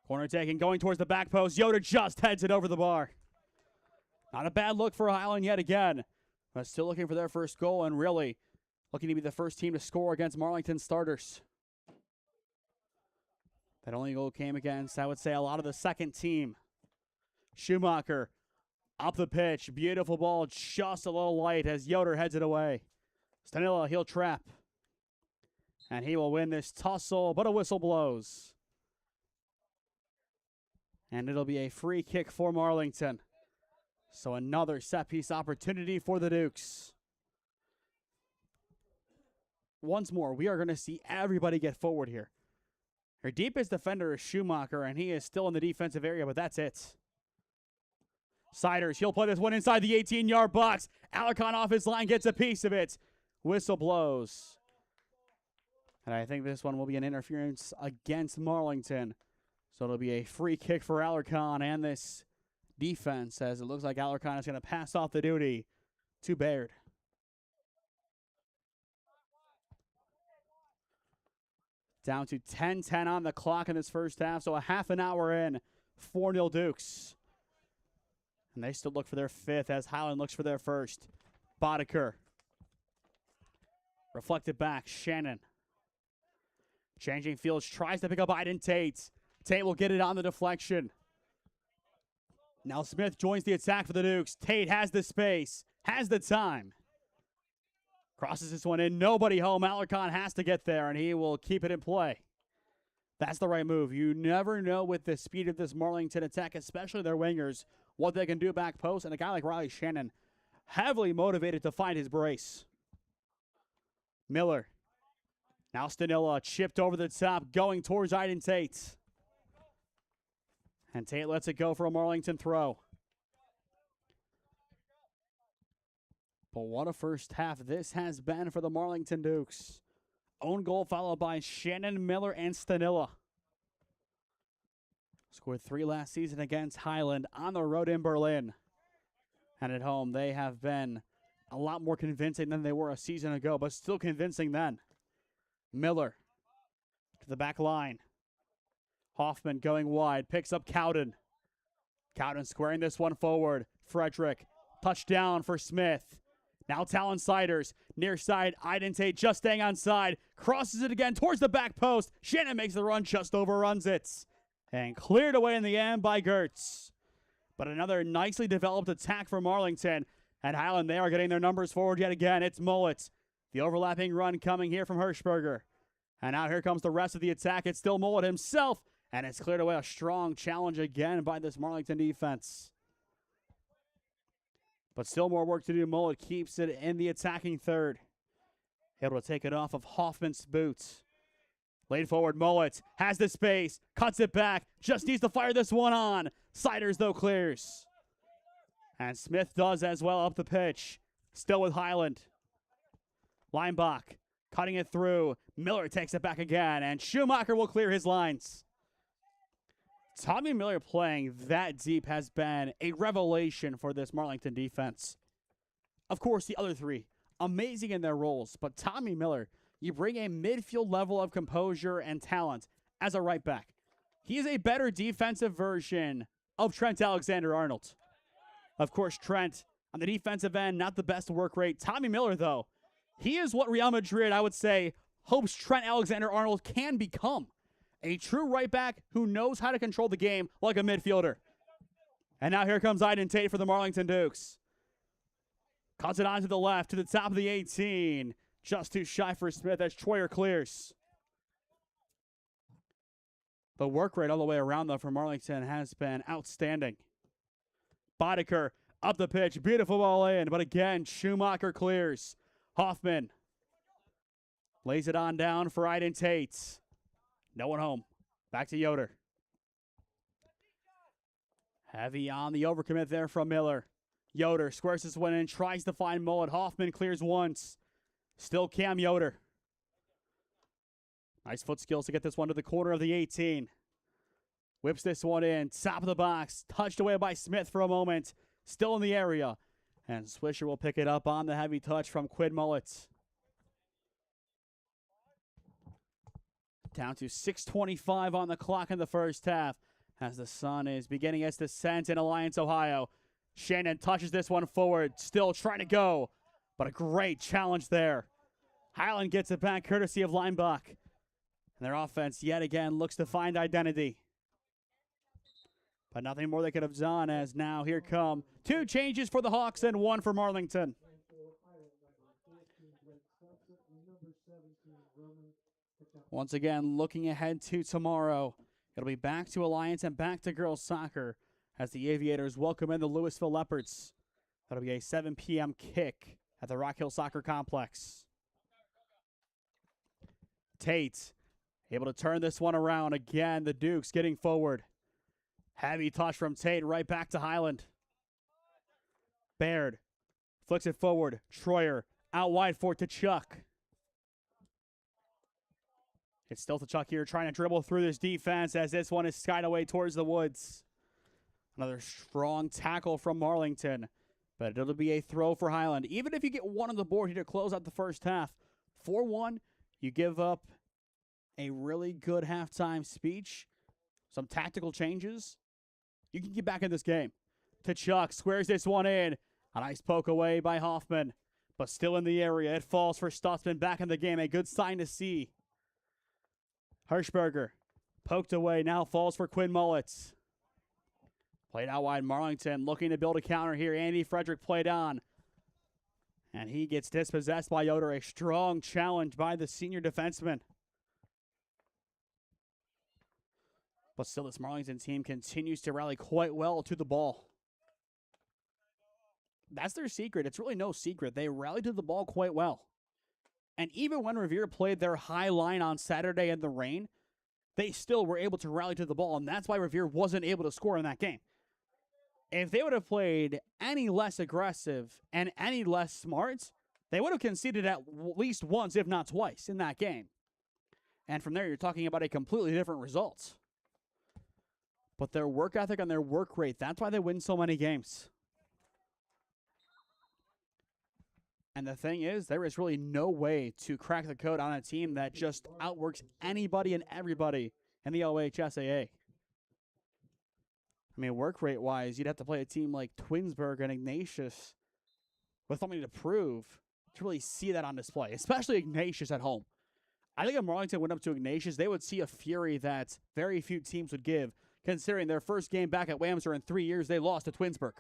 Corner taking, going towards the back post. Yoder just heads it over the bar. Not a bad look for Hiland yet again. But still looking for their first goal and really looking to be the first team to score against Marlington starters. That only goal came against, I would say, a lot of the second team. Schumacher up the pitch. Beautiful ball, just a little light as Yoder heads it away. Stanilla, heel trap. And he will win this tussle, but a whistle blows. And it'll be a free kick for Marlington. So another set-piece opportunity for the Dukes. Once more, we are going to see everybody get forward here. Her deepest defender is Schumacher, and he is still in the defensive area, but that's it. Siders, he'll play this one inside the 18-yard box. Alarcon off his line, gets a piece of it. Whistle blows. And I think this one will be an interference against Marlington. So it'll be a free kick for Alarcon and this defense, as it looks like Alarcon is going to pass off the duty to Baird. Down to 10-10 on the clock in this first half, so a half an hour in, 4-0 Dukes. And they still look for their fifth as Hiland looks for their first. Boddicker. Reflected back, Shannon. Changing fields, tries to pick up Aiden Tate. Tate will get it on the deflection. Now Smith joins the attack for the Dukes. Tate has the space, has the time. Crosses this one in, nobody home. Alarcon has to get there, and he will keep it in play. That's the right move. You never know with the speed of this Marlington attack, especially their wingers, what they can do back post. And a guy like Riley Shannon, heavily motivated to find his brace. Miller. Now Stanilla chipped over the top, going towards Aiden Tate. And Tate lets it go for a Marlington throw. But what a first half this has been for the Marlington Dukes. Own goal followed by Shannon, Miller, and Stanilla. Scored 3 last season against Hiland on the road in Berlin. And at home, they have been a lot more convincing than they were a season ago, but still convincing then. Miller to the back line. Hoffman going wide, picks up Cowden. Cowden squaring this one forward. Frederick, touchdown for Smith. Now Talon Siders, near side, Aiden Tate just staying on side. Crosses it again towards the back post. Shannon makes the run, just overruns it. And cleared away in the end by Gertz. But another nicely developed attack for Marlington. And Hiland, they are getting their numbers forward yet again. It's Mullet. The overlapping run coming here from Hirschberger. And now here comes the rest of the attack. It's still Mullet himself. And it's cleared away, a strong challenge again by this Marlington defense. But still more work to do. Mullet keeps it in the attacking third. Able to take it off of Hoffman's boots. Laid forward, Mullet has the space, cuts it back, just needs to fire this one on. Siders, though, clears. And Smith does as well up the pitch. Still with Hiland. Leinbach cutting it through. Miller takes it back again, and Schumacher will clear his lines. Tommy Miller playing that deep has been a revelation for this Marlington defense. Of course, the other three, amazing in their roles, but Tommy Miller, you bring a midfield level of composure and talent as a right back. He is a better defensive version of Trent Alexander-Arnold. Of course, Trent, on the defensive end, not the best work rate. Tommy Miller, though, he is what Real Madrid, I would say, hopes Trent Alexander-Arnold can become. A true right back who knows how to control the game like a midfielder. And now here comes Aiden Tate for the Marlington Dukes. Cuts it on to the left, to the top of the 18. Just too shy for Smith as Troyer clears. The work rate all the way around, though, for Marlington has been outstanding. Boddicker up the pitch. Beautiful ball in, but again, Schumacher clears. Hoffman lays it on down for Aiden Tate. No one home. Back to Yoder. Heavy on the overcommit there from Miller. Yoder squares this one in, tries to find Mullet. Hoffman clears once. Still Cam Yoder. Nice foot skills to get this one to the corner of the 18. Whips this one in. Top of the box. Touched away by Smith for a moment. Still in the area. And Swisher will pick it up on the heavy touch from Quid Mullet. Down to 6:25 on the clock in the first half as the sun is beginning its descent in Alliance, Ohio. Shannon touches this one forward, still trying to go, but a great challenge there. Hiland gets it back courtesy of Leinbach. And their offense yet again looks to find identity. But nothing more they could have done, as now here come 2 changes for the Hawks and 1 for Marlington. Once again, looking ahead to tomorrow, it'll be back to Alliance and back to girls soccer as the Aviators welcome in the Louisville Leopards. That'll be a 7 p.m. kick at the Rock Hill Soccer Complex. Tate able to turn this one around. Again, the Dukes getting forward. Heavy touch from Tate right back to Hiland. Baird flicks it forward. Troyer out wide for Tkachuk. It's still Tkachuk here trying to dribble through this defense as this one is skied away towards the woods. Another strong tackle from Marlington, but it'll be a throw for Hiland. Even if you get one on the board here to close out the first half, 4-1, you give up a really good halftime speech, some tactical changes. You can get back in this game. Tkachuk squares this one in. A nice poke away by Hoffman, but still in the area. It falls for Stutzman back in the game. A good sign to see. Hirschberger poked away. Now falls for Quinn Mullets. Played out wide. Marlington looking to build a counter here. Andy Frederick played on. And he gets dispossessed by Yoder. A strong challenge by the senior defenseman. But still, this Marlington team continues to rally quite well to the ball. That's their secret. It's really no secret. They rallied to the ball quite well. And even when Revere played their high line on Saturday in the rain, they still were able to rally to the ball, and that's why Revere wasn't able to score in that game. If they would have played any less aggressive and any less smart, they would have conceded at least once, if not twice, in that game. And from there, you're talking about a completely different result. But their work ethic and their work rate, that's why they win so many games. And the thing is, there is really no way to crack the code on a team that just outworks anybody and everybody in the OHSAA. I mean, work rate-wise, you'd have to play a team like Twinsburg and Ignatius with something to prove to really see that on display, especially Ignatius at home. I think if Marlington went up to Ignatius, they would see a fury that very few teams would give, considering their first game back at Wamser in 3 years, they lost to Twinsburg,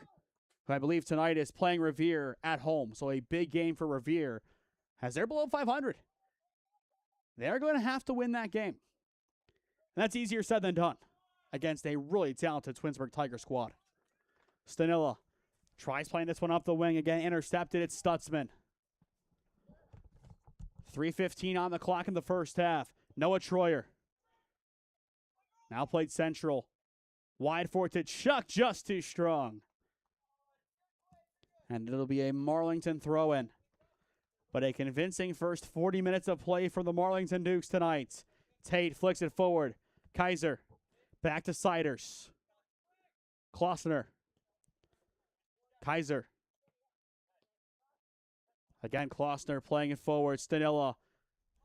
who I believe tonight is playing Revere at home. So a big game for Revere as they're below 500. They're going to have to win that game. And that's easier said than done against a really talented Twinsburg Tiger squad. Stanilla tries playing this one up the wing. Again, intercepted. It's Stutzman. 3:15 on the clock in the first half. Noah Troyer. Now played central. Wide for Tkachuk, just too strong. And it'll be a Marlington throw-in. But a convincing first 40 minutes of play for the Marlington Dukes tonight. Tate flicks it forward. Kaiser. Back to Siders. Klossner. Kaiser. Again, Klossner playing it forward. Stanilla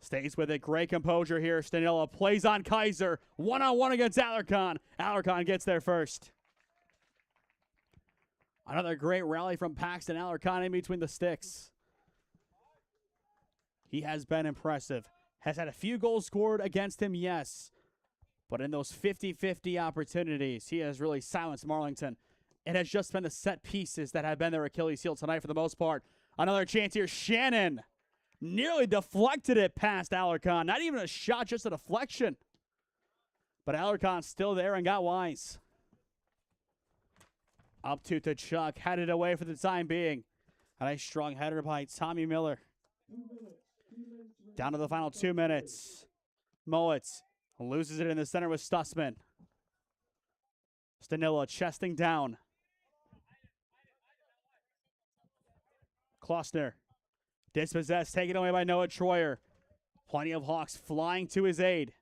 stays with it. Great composure here. Stanilla plays on Kaiser. One-on-one against Alarcon. Alarcon gets there first. Another great rally from Paxton Alarcon in between the sticks. He has been impressive. Has had a few goals scored against him, yes. But in those 50-50 opportunities, he has really silenced Marlington. It has just been the set pieces that have been their Achilles heel tonight for the most part. Another chance here. Shannon nearly deflected it past Alarcon. Not even a shot, just a deflection. But Alarcon's still there and got wise. Up to Tkachuk, headed away for the time being. A nice strong header by Tommy Miller. Down to the final 2 minutes. Mullets loses it in the center with Stutzman. Stanilla chesting down. Klossner. Dispossessed, taken away by Noah Troyer. Plenty of Hawks flying to his aid.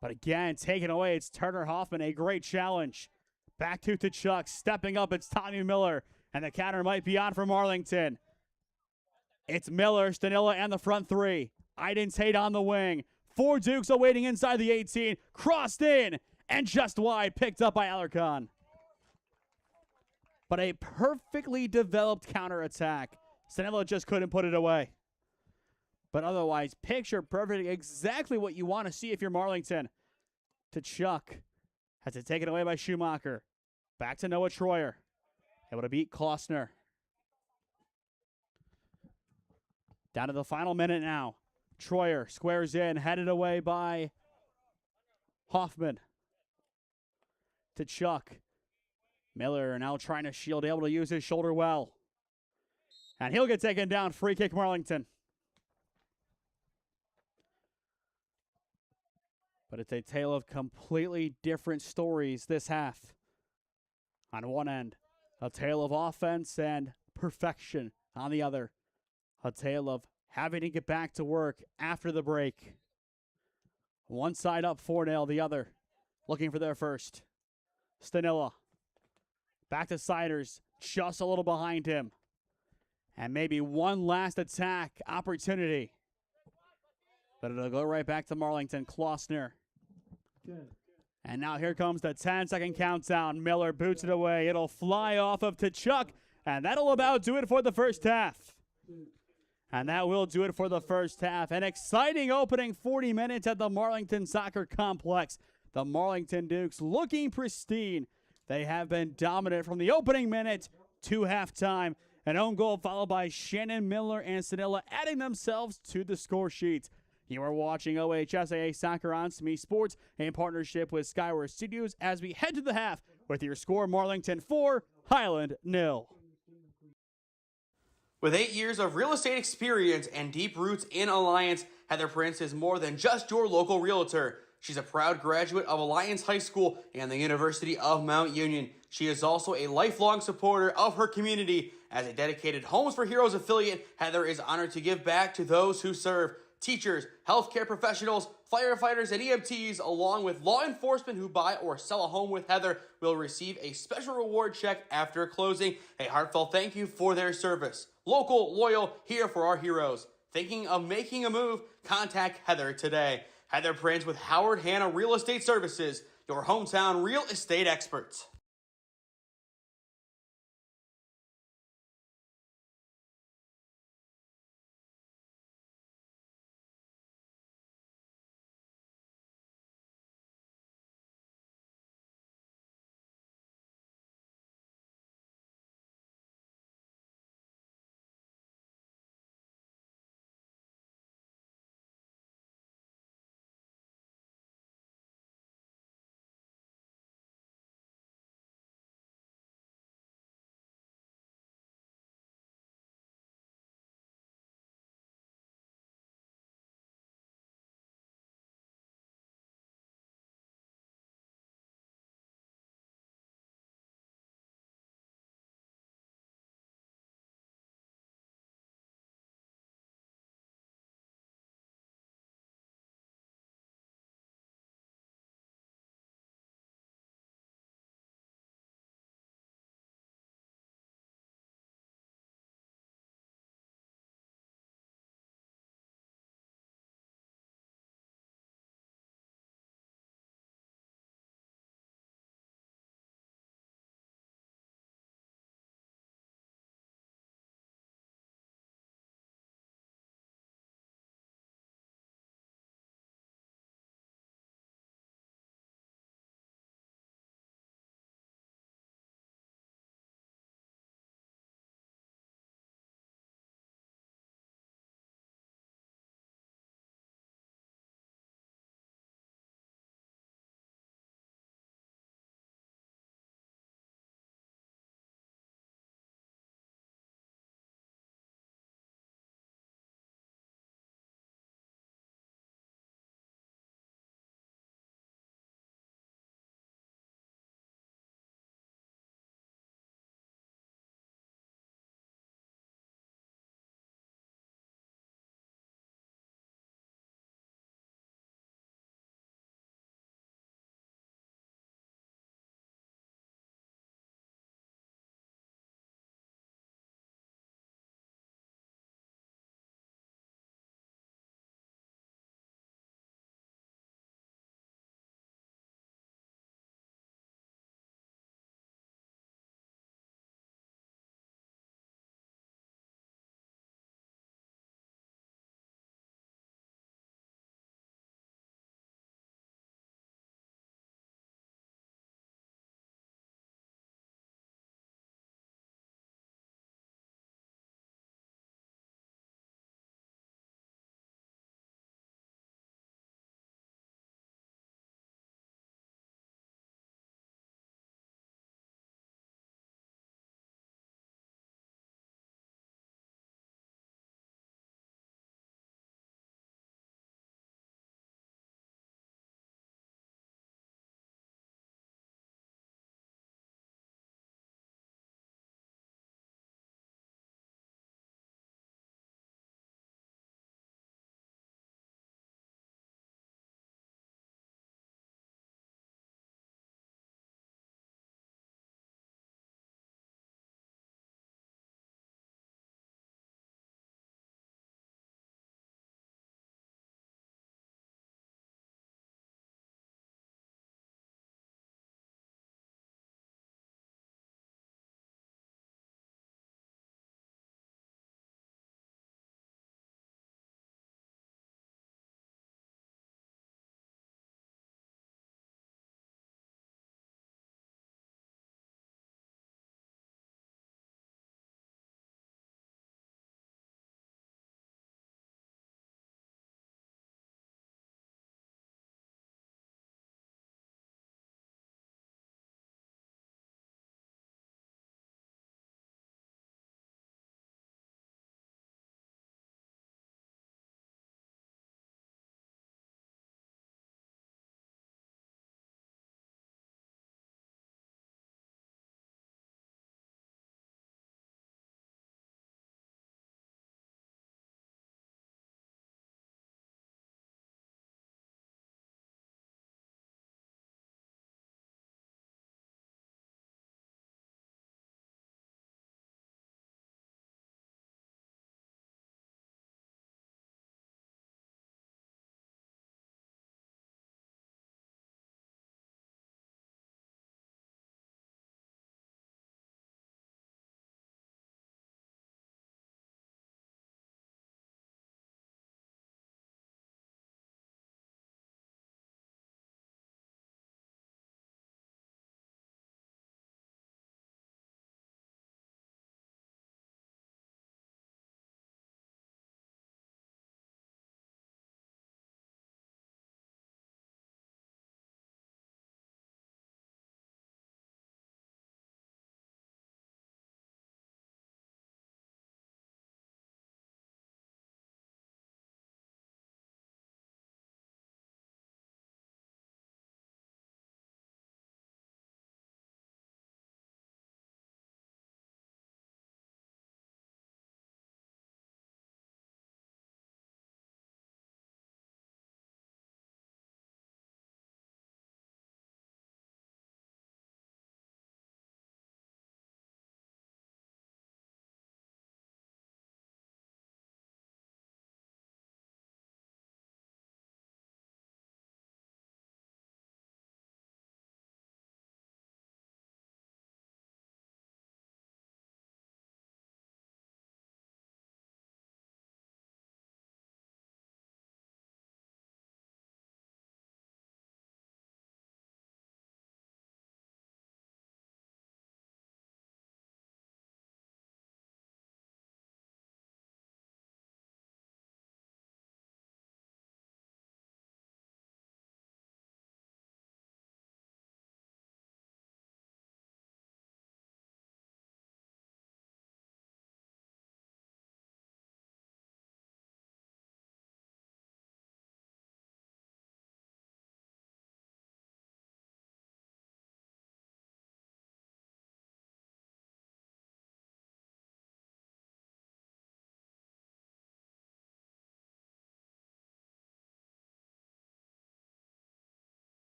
But again, taken away. It's Turner Hoffman, a great challenge. Back to Tkachuk, stepping up. It's Tommy Miller. And the counter might be on for Marlington. It's Miller, Stanilla, and the front three. Iden Tate on the wing. 4 Dukes awaiting inside the 18. Crossed in and just wide. Picked up by Alarcon. But a perfectly developed counterattack. Stanilla just couldn't put it away. But otherwise, picture perfect. Exactly what you want to see if you're Marlington. Tkachuk has it taken away by Schumacher. Back to Noah Troyer. Able to beat Klossner. Down to the final minute now. Troyer squares in, headed away by Hoffman. To Chuck. Miller now trying to shield, able to use his shoulder well. And he'll get taken down. Free kick, Marlington. But it's a tale of completely different stories this half. On one end, a tale of offense and perfection. On the other, a tale of having to get back to work after the break. One side up 4-0, the other looking for their first. Stanilla. Back to Siders, just a little behind him. And maybe one last attack opportunity. But it'll go right back to Marlington. Klossner. And now here comes the 10-second countdown. Miller boots it away. It'll fly off of Tkachuk. And that'll about do it for the first half. And that will do it for the first half. An exciting opening 40 minutes at the Marlington Soccer Complex. The Marlington Dukes looking pristine. They have been dominant from the opening minute to halftime. An own goal followed by Shannon Miller and Stanilla adding themselves to the score sheet. You are watching OHSAA Soccer on SmeeSports in partnership with Skyward Studios as we head to the half with your score Marlington 4, Hiland 0. With 8 years of real estate experience and deep roots in Alliance, Heather Prince is more than just your local realtor. She's a proud graduate of Alliance High School and the University of Mount Union. She is also a lifelong supporter of her community. As a dedicated Homes for Heroes affiliate, Heather is honored to give back to those who serve. Teachers, healthcare professionals, firefighters, and EMTs, along with law enforcement who buy or sell a home with Heather, will receive a special reward check after closing. A heartfelt thank you for their service. Local, loyal, here for our heroes. Thinking of making a move? Contact Heather today. Heather Prince with Howard Hanna Real Estate Services, your hometown real estate experts.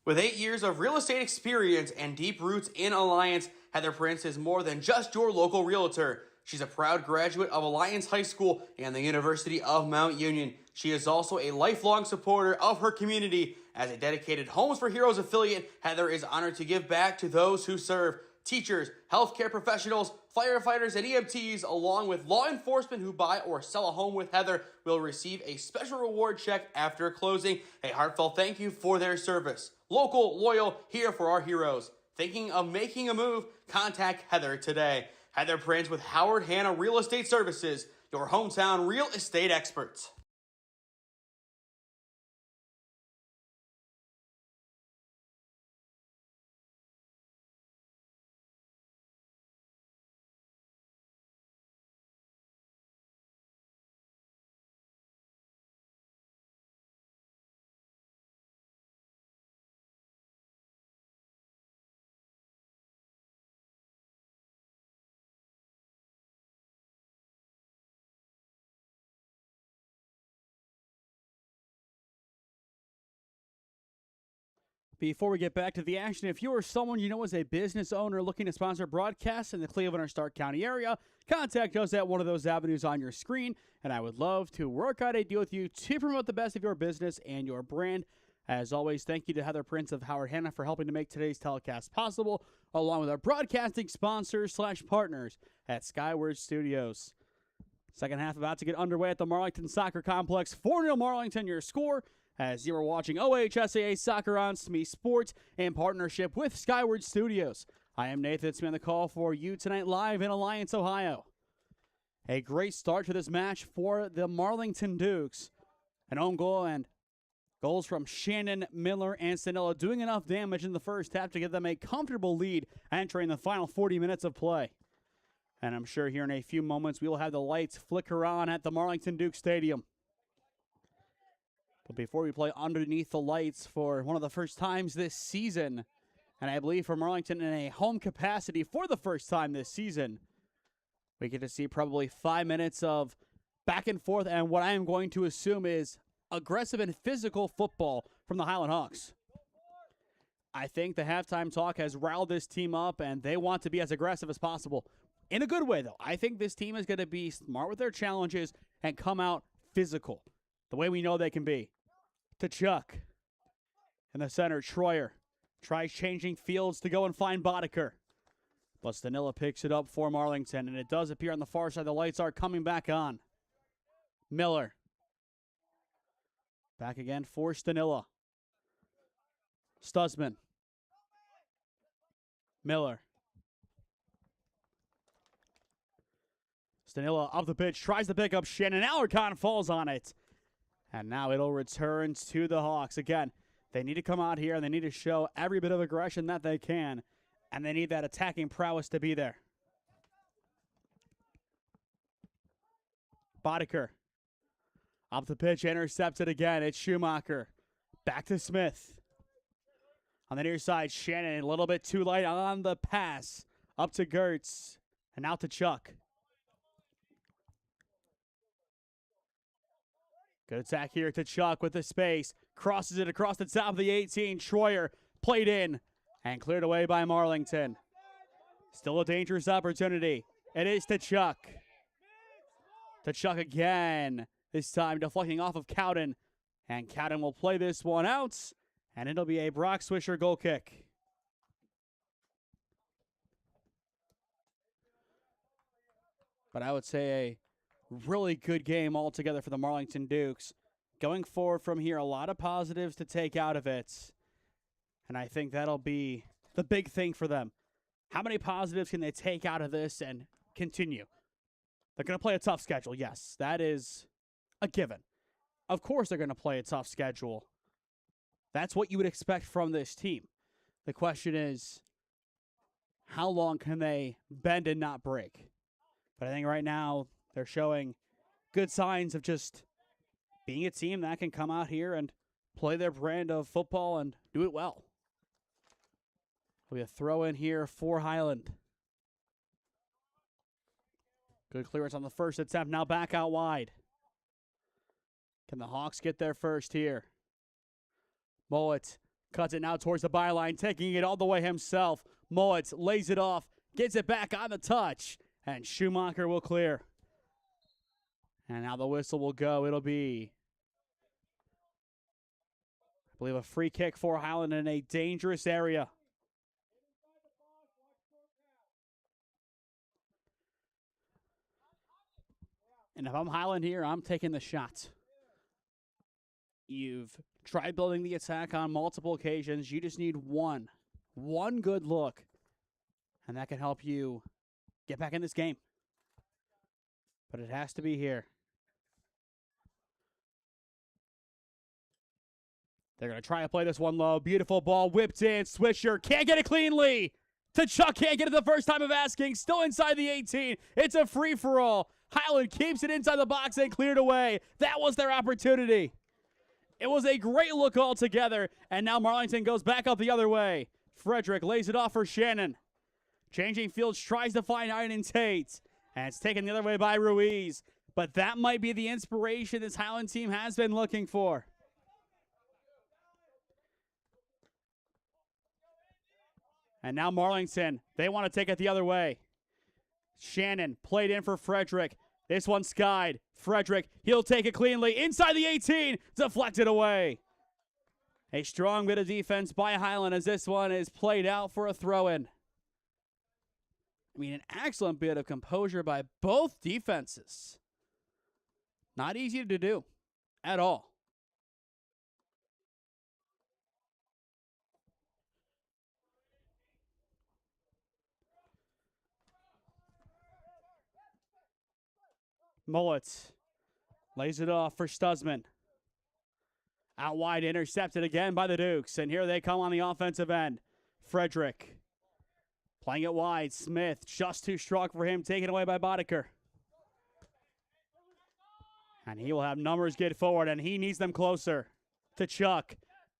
With 8 years of real estate experience and deep roots in Alliance, Heather Prince is more than just your local realtor. She's a proud graduate of Alliance High School and the University of Mount Union. She is also a lifelong supporter of her community. As a dedicated Homes for Heroes affiliate, Heather is honored to give back to those who serve. Teachers, healthcare professionals, firefighters, and EMTs, along with law enforcement who buy or sell a home with Heather, will receive a special reward check after closing. A heartfelt thank you for their service. Local, loyal, here for our heroes. Thinking of making a move? Contact Heather today. Heather Prince with Howard Hanna Real Estate Services, your hometown real estate experts. Before we get back to the action, if you or someone you know is a business owner looking to sponsor broadcasts in the Cleveland or Stark County area, contact us at one of those avenues on your screen, and I would love to work out a deal with you to promote the best of your business and your brand. As always, thank you to Heather Prince of Howard Hanna for helping to make today's telecast possible, along with our broadcasting sponsors/partners at Skyward Studios. Second half about to get underway at the Marlington Soccer Complex. 4-0 Marlington, your score, as you are watching OHSAA Soccer on SmeeSports in partnership with Skyward Studios. I am Nathan Smee on the call for you tonight live in Alliance, Ohio. A great start to this match for the Marlington Dukes. An own goal and goals from Shannon, Miller, and Stanilla doing enough damage in the first half to give them a comfortable lead entering the final 40 minutes of play. And I'm sure here in a few moments we will have the lights flicker on at the Marlington Duke Stadium. But before we play underneath the lights for one of the first times this season, and I believe for Marlington in a home capacity for the first time this season, we get to see probably 5 minutes of back and forth and what I am going to assume is aggressive and physical football from the Hiland Hawks. I think the halftime talk has riled this team up, and they want to be as aggressive as possible. In a good way, though. I think this team is going to be smart with their challenges and come out physical, the way we know they can be. To Chuck. In the center, Troyer tries changing fields to go and find Boddicker. But Stanilla picks it up for Marlington, and it does appear on the far side the lights are coming back on. Miller. Back again for Stanilla. Stutzman. Miller. Stanilla up the pitch, tries to pick up Shannon. Alarcon falls on it. And now it'll return to the Hawks. Again, they need to come out here and they need to show every bit of aggression that they can. And they need that attacking prowess to be there. Boddicker. Up the pitch, intercepted again. It's Schumacher. Back to Smith. On the near side, Shannon a little bit too light on the pass. Up to Gertz. And out to Chuck. Good attack here to Chuck with the space. Crosses it across the top of the 18. Troyer played in and cleared away by Marlington. Still a dangerous opportunity. It is to Chuck. To Chuck again. This time deflecting off of Cowden. And Cowden will play this one out. And it'll be a Brock Swisher goal kick. But I would say a really good game altogether for the Marlington Dukes. Going forward from here, a lot of positives to take out of it. And I think that'll be the big thing for them. How many positives can they take out of this and continue? They're going to play a tough schedule. Yes, that is a given. Of course they're going to play a tough schedule. That's what you would expect from this team. The question is, how long can they bend and not break? But I think right now, they're showing good signs of just being a team that can come out here and play their brand of football and do it well. We have a throw in here for Hiland. Good clearance on the first attempt. Now back out wide. Can the Hawks get there first here? Mowat Cuts it now towards the byline, taking it all the way himself. Mullet lays it off, gets it back on the touch, and Schumacher will clear. And now the whistle will go. It'll be, I believe, a free kick for Hiland in a dangerous area. And if I'm Hiland here, I'm taking the shot. You've tried building the attack on multiple occasions. You just need one good look, and that can help you get back in this game. But it has to be here. They're going to try and play this one low. Beautiful ball whipped in. Swisher can't get it cleanly. Chuck can't get it the first time of asking. Still inside the 18. It's a free-for-all. Hiland keeps it inside the box and cleared away. That was their opportunity. It was a great look altogether. And now Marlington goes back up the other way. Frederick lays it off for Shannon. Changing fields, tries to find Iden Tate. And it's taken the other way by Ruiz. But that might be the inspiration this Hiland team has been looking for. And now Marlington, they want to take it the other way. Shannon played in for Frederick. This one skied. Frederick, he'll take it cleanly. Inside the 18, deflected away. A strong bit of defense by Hiland as this one is played out for a throw-in. I mean, an excellent bit of composure by both defenses. Not easy to do at all. Mullet lays it off for Stutzman. Out wide, intercepted again by the Dukes. And here they come on the offensive end. Frederick playing it wide. Smith just too strong for him. Taken away by Boddicker. And he will have numbers get forward, and he needs them closer to Chuck.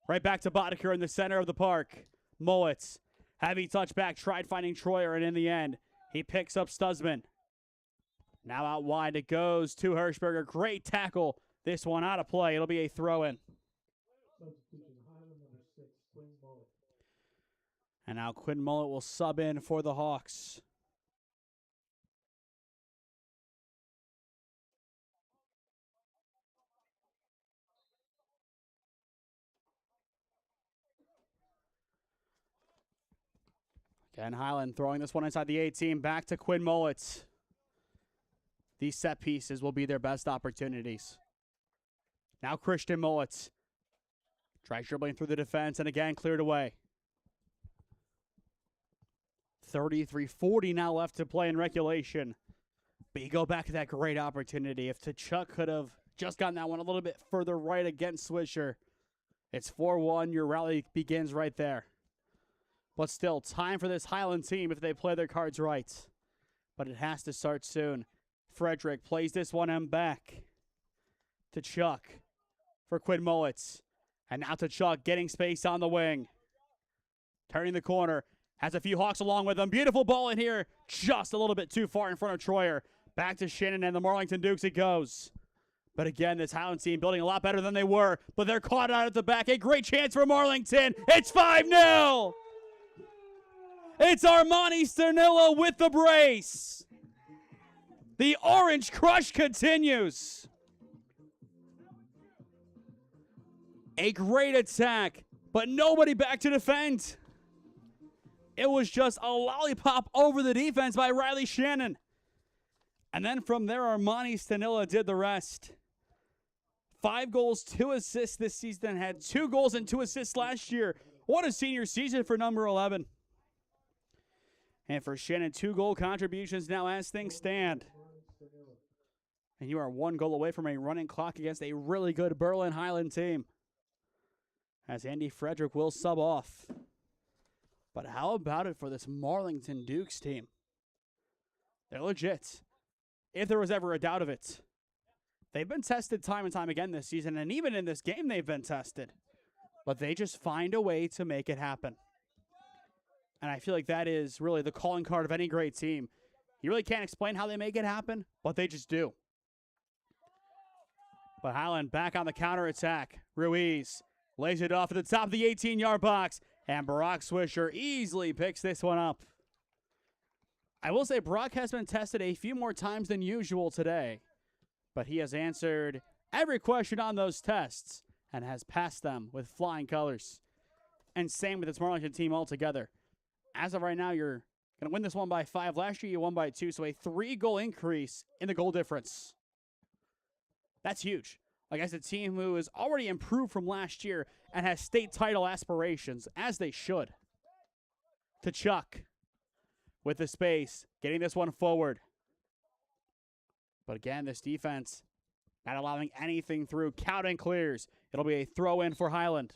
Right back to Boddicker in the center of the park. Mullet, heavy touchback, tried finding Troyer, and in the end, he picks up Stutzman. Now out wide it goes to Hirschberger. Great tackle. This one out of play. It'll be a throw-in. And now Quinn Mullet will sub in for the Hawks. Again, Hiland throwing this one inside the 18. Back to Quinn Mullet. These set pieces will be their best opportunities. Now Christian Mullet tries dribbling through the defense and again cleared away. 33-40 now left to play in regulation. But you go back to that great opportunity. If Tkachuk could have just gotten that one a little bit further right against Swisher, it's 4-1. Your rally begins right there. But still, time for this Hiland team if they play their cards right. But it has to start soon. Frederick plays this one in back to Chuck for Quinn Mullet. And now to Chuck, getting space on the wing. Turning the corner. Has a few Hawks along with him. Beautiful ball in here. Just a little bit too far in front of Troyer. Back to Shannon and the Marlington Dukes it goes. But again, this Hiland team building a lot better than they were. But they're caught out at the back. A great chance for Marlington. It's 5-0. It's Armani Sternilla with the brace. The Orange Crush continues. A great attack, but nobody back to defend. It was just a lollipop over the defense by Riley Shannon. And then from there, Armani Sternilla did the rest. 5 goals, 2 assists this season. Had 2 goals and 2 assists last year. What a senior season for number 11. And for Shannon, 2 goal contributions now as things stand. And you are 1 goal away from a running clock against a really good Berlin Hiland team. As Andy Frederick will sub off. But how about it for this Marlington Dukes team? They're legit. If there was ever a doubt of it. They've been tested time and time again this season, and even in this game they've been tested. But they just find a way to make it happen. And I feel like that is really the calling card of any great team. You really can't explain how they make it happen, but they just do. But Hiland back on the counterattack. Ruiz Lays it off at the top of the 18-yard box, and Brock Swisher easily picks this one up. I will say Brock has been tested a few more times than usual today, but he has answered every question on those tests and has passed them with flying colors. And same with this Marlington team altogether. As of right now, you're going to win this one by 5. Last year, you won by 2, so a 3-goal increase in the goal difference. That's huge. Against a team who is already improved from last year and has state title aspirations, as they should. To Chuck with the space, getting this one forward. But again, this defense not allowing anything through. Cowden clears. It'll be a throw-in for Hiland.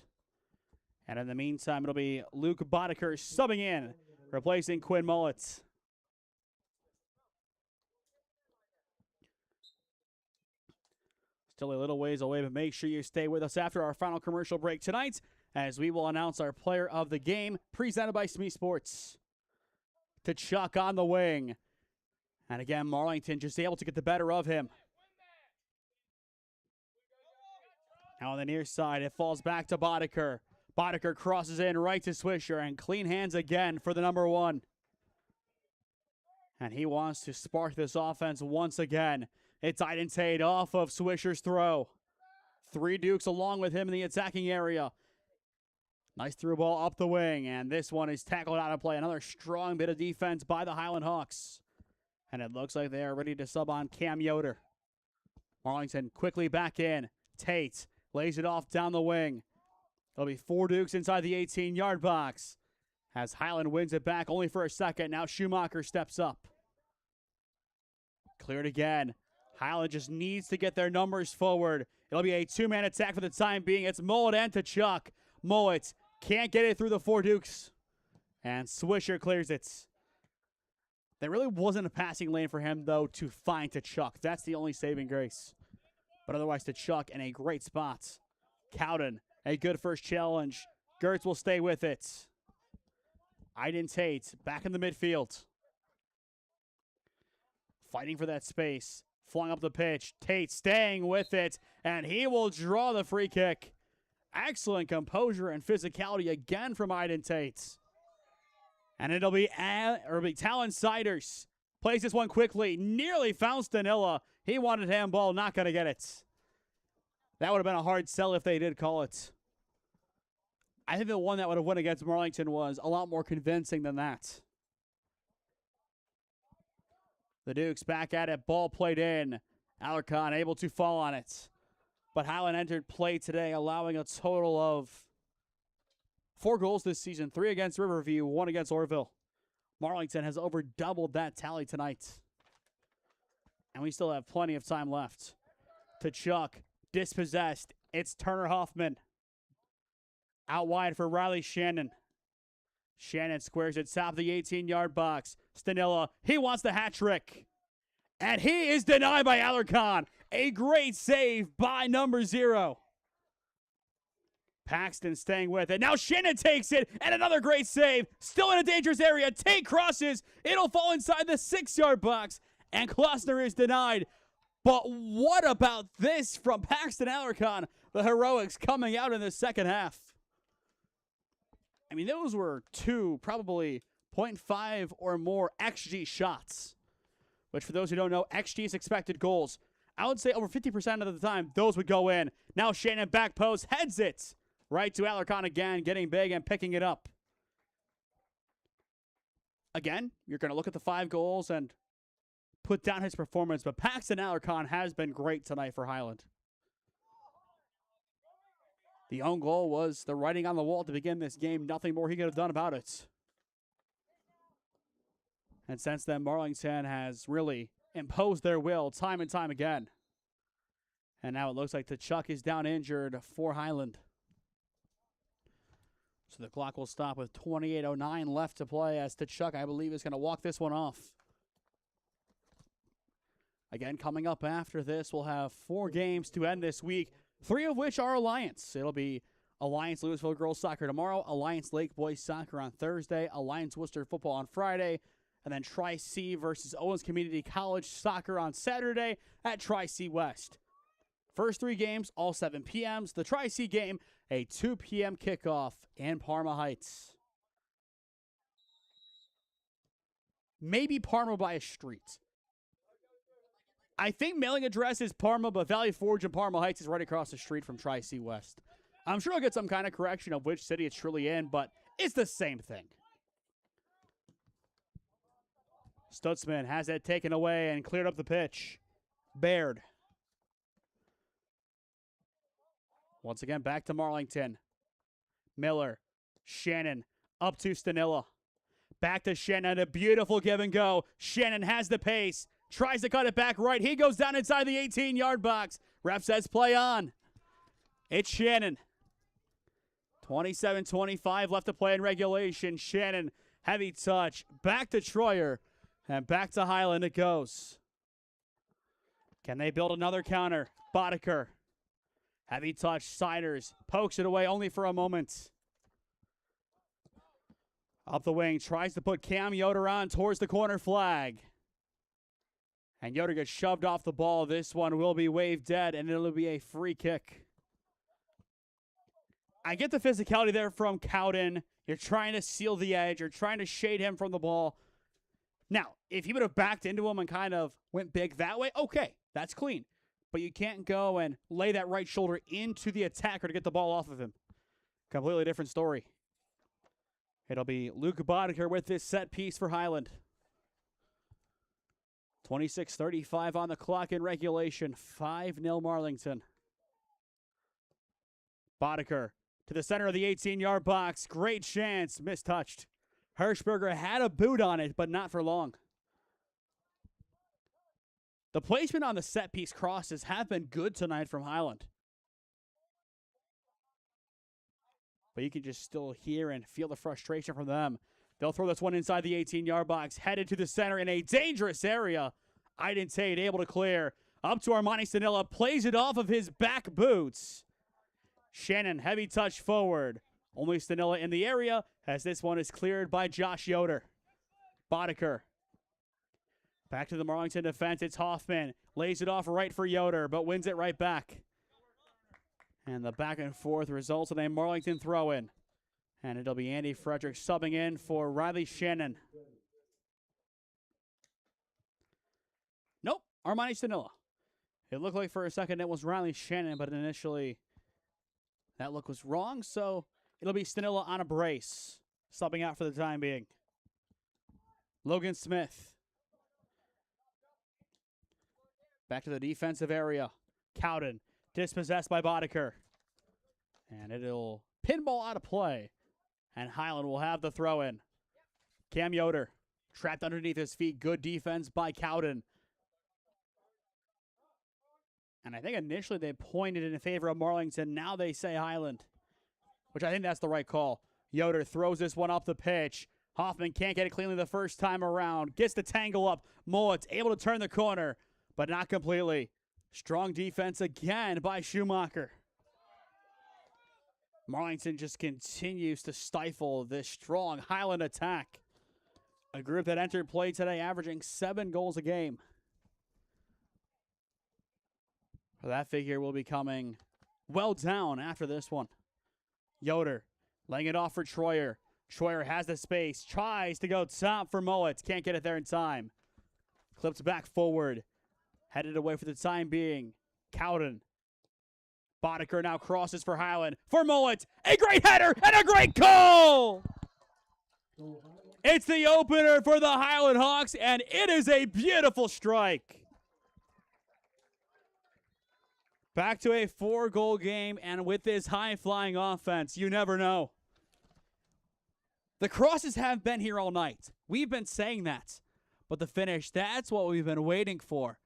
And in the meantime, it'll be Luke Boddicker subbing in, replacing Quinn Mullets. Still a little ways away, but make sure you stay with us after our final commercial break tonight, as we will announce our player of the game, presented by SmeeSports. To Chuck on the wing. And again, Marlington just able to get the better of him. Now on the near side, it falls back to Boddicker. Boddicker crosses in right to Swisher, and clean hands again for the number 1. And he wants to spark this offense once again. It's Iden Tate off of Swisher's throw. 3 Dukes along with him in the attacking area. Nice through ball up the wing, and this one is tackled out of play. Another strong bit of defense by the Hiland Hawks. And it looks like they are ready to sub on Cam Yoder. Marlington quickly back in. Tate lays it off down the wing. It'll be 4 Dukes inside the 18-yard box. As Hiland wins it back only for a second. Now Schumacher steps up. Cleared again. Hiland just needs to get their numbers forward. It'll be a 2-man attack for the time being. It's Mullet and to Chuck. Mullet can't get it through the 4 Dukes. And Swisher clears it. There really wasn't a passing lane for him, though, to find to Chuck. That's the only saving grace. But otherwise, to Chuck in a great spot. Cowden, a good first challenge. Gertz will stay with it. Iden Tate back in the midfield. Fighting for that space. Flung up the pitch. Tate staying with it. And he will draw the free kick. Excellent composure and physicality again from Iden Tate. And it'll be Talon Siders. Plays this one quickly. Nearly found Stanilla. He wanted handball. Not going to get it. That would have been a hard sell if they did call it. I think the one that would have won against Marlington was a lot more convincing than that. The Dukes back at it. Ball played in. Alarcon able to fall on it. But Hiland entered play today, allowing a total of 4 goals this season. 3 against Riverview, 1 against Orville. Marlington has over doubled that tally tonight. And we still have plenty of time left. To Chuck. Dispossessed. It's Turner Hoffman. Out wide for Riley Shannon. Shannon squares it top of the 18-yard box. Stanilla, he wants the hat trick. And he is denied by Alarcon. A great save by number 0. Paxton staying with it. Now Shannon takes it, and another great save. Still in a dangerous area. Tate crosses. It'll fall inside the 6-yard box, and Klossner is denied. But what about this from Paxton Alarcon? The heroics coming out in the second half. I mean, those were 2, probably 0.5 or more XG shots, which for those who don't know, XG is expected goals. I would say over 50% of the time, those would go in. Now Shannon back post, heads it right to Alarcon again, getting big and picking it up. Again, you're going to look at the 5 goals and put down his performance, but Paxton Alarcon has been great tonight for Hiland. The own goal was the writing on the wall to begin this game. Nothing more he could have done about it. And since then, Marlington has really imposed their will time and time again. And now it looks like Chuck is down injured for Hiland. So the clock will stop with 28:09 left to play as Chuck, I believe, is going to walk this one off. Again, coming up after this, we'll have 4 games to end this week, 3 of which are Alliance. It'll be Alliance Louisville Girls Soccer tomorrow, Alliance Lake Boys Soccer on Thursday, Alliance Worcester Football on Friday, and then Tri-C versus Owens Community College Soccer on Saturday at Tri-C West. First 3 games, all 7 p.m.s. The Tri-C game, a 2 p.m. kickoff in Parma Heights. Maybe Parma by a street. I think mailing address is Parma, but Valley Forge and Parma Heights is right across the street from Tri-C West. I'm sure I'll get some kind of correction of which city it's truly in, but it's the same thing. Stutzman has it taken away and cleared up the pitch. Baird. Once again, back to Marlington. Miller. Shannon up to Stanilla. Back to Shannon. A beautiful give and go. Shannon has the pace. Tries to cut it back right. He goes down inside the 18-yard box. Ref says play on. It's Shannon. 27-25 left to play in regulation. Shannon, heavy touch. Back to Troyer. And back to Hiland it goes. Can they build another counter? Boddicker. Heavy touch. Siders. Pokes it away only for a moment. Up the wing. Tries to put Cam Yoder on towards the corner flag. And Yoder gets shoved off the ball. This one will be waved dead, and it'll be a free kick. I get the physicality there from Cowden. You're trying to seal the edge. You're trying to shade him from the ball. Now, if he would have backed into him and kind of went big that way, okay, that's clean. But you can't go and lay that right shoulder into the attacker to get the ball off of him. Completely different story. It'll be Luke Boddicker with this set piece for Hiland. 26:35 on the clock in regulation. 5-0 Marlington. Boddicker to the center of the 18-yard box. Great chance. Mistouched. Hirschberger had a boot on it, but not for long. The placement on the set-piece crosses have been good tonight from Hiland. But you can just still hear and feel the frustration from them. They'll throw this one inside the 18-yard box, headed to the center in a dangerous area. Iden Tate able to clear. Up to Armani Stanilla, plays it off of his back boots. Shannon, heavy touch forward. Only Stanilla in the area as this one is cleared by Josh Yoder. Boddicker. Back to the Marlington defense. It's Hoffman. Lays it off right for Yoder, but wins it right back. And the back and forth results in a Marlington throw-in. And it'll be Andy Frederick subbing in for Riley Shannon. Nope, Armani Stanilla. It looked like for a second it was Riley Shannon, but initially that look was wrong, so it'll be Stanilla on a brace, subbing out for the time being. Logan Smith. Back to the defensive area. Cowden, dispossessed by Boddicker. And it'll pinball out of play. And Hiland will have the throw-in. Cam Yoder, trapped underneath his feet. Good defense by Cowden. And I think initially they pointed in favor of Marlington. Now they say Hiland, which I think that's the right call. Yoder throws this one up the pitch. Hoffman can't get it cleanly the first time around. Gets the tangle up. Mullet's able to turn the corner, but not completely. Strong defense again by Schumacher. Marlington just continues to stifle this strong Hiland attack. A group that entered play today averaging 7 goals a game. That figure will be coming well down after this one. Yoder laying it off for Troyer. Troyer has the space. Tries to go top for Mullet. Can't get it there in time. Clipped back forward. Headed away for the time being. Cowden. Boddicker now crosses for Hiland. For Mullet. A great header and a great goal! It's the opener for the Hiland Hawks, and it is a beautiful strike. Back to a 4-goal game, and with this high-flying offense, you never know. The crosses have been here all night. We've been saying that. But the finish, that's what we've been waiting for.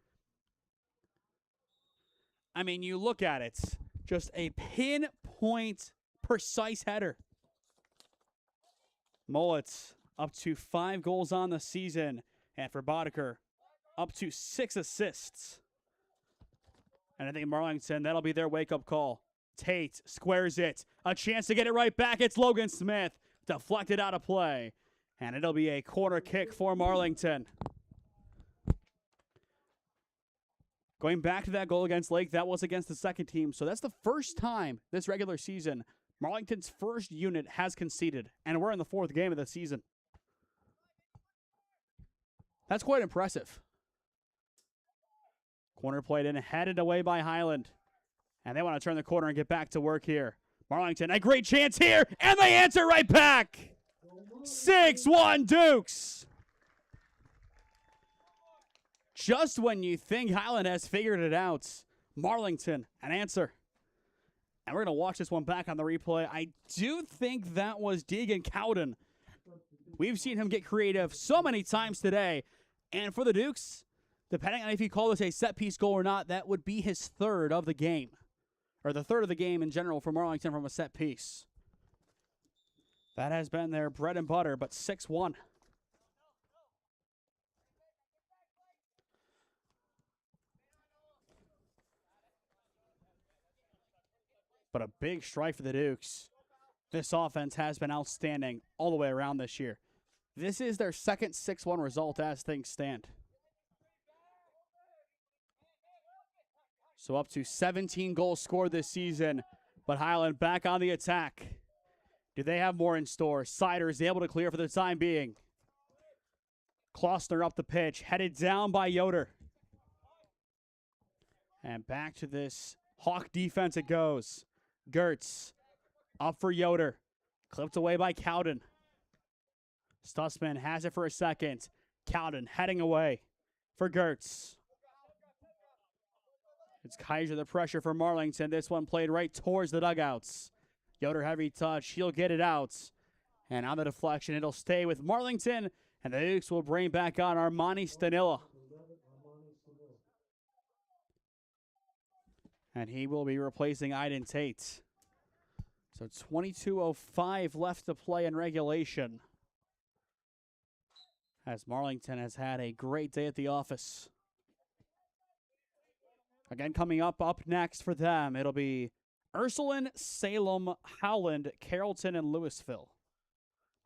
I mean, you look at it. Just a pinpoint, precise header. Mullet up to 5 goals on the season. And for Boddicker, up to 6 assists. And I think Marlington, that'll be their wake-up call. Tate squares it. A chance to get it right back. It's Logan Smith. Deflected out of play. And it'll be a corner kick for Marlington. Going back to that goal against Lake, that was against the second team. So that's the first time this regular season Marlington's first unit has conceded. And we're in the fourth game of the season. That's quite impressive. Corner played in, headed away by Hiland. And they want to turn the corner and get back to work here. Marlington, a great chance here, and they answer right back. 6-1 Dukes. Just when you think Hiland has figured it out, Marlington, an answer. And we're going to watch this one back on the replay. I do think that was Deegan Cowden. We've seen him get creative so many times today. And for the Dukes, depending on if you call this a set-piece goal or not, that would be his third of the game. Or the third of the game in general for Marlington from a set piece. That has been their bread and butter, but 6-1. But a big strike for the Dukes. This offense has been outstanding all the way around this year. This is their second 6-1 result as things stand. So up to 17 goals scored this season, but Hiland back on the attack. Do they have more in store? Sider is able to clear for the time being. Klossner up the pitch, headed down by Yoder. And back to this Hawk defense it goes. Gertz up for Yoder. Clipped away by Cowden. Stutzman has it for a second. Cowden heading away for Gertz. It's Kaiser the pressure for Marlington. This one played right towards the dugouts. Yoder heavy touch. He'll get it out. And on the deflection, it'll stay with Marlington. And the Dukes will bring back on Armani Stanilla. And he will be replacing Aiden Tate. So 22:05 left to play in regulation. As Marlington has had a great day at the office. Again, coming up next for them, it'll be Ursuline, Salem, Howland, Carrollton, and Louisville.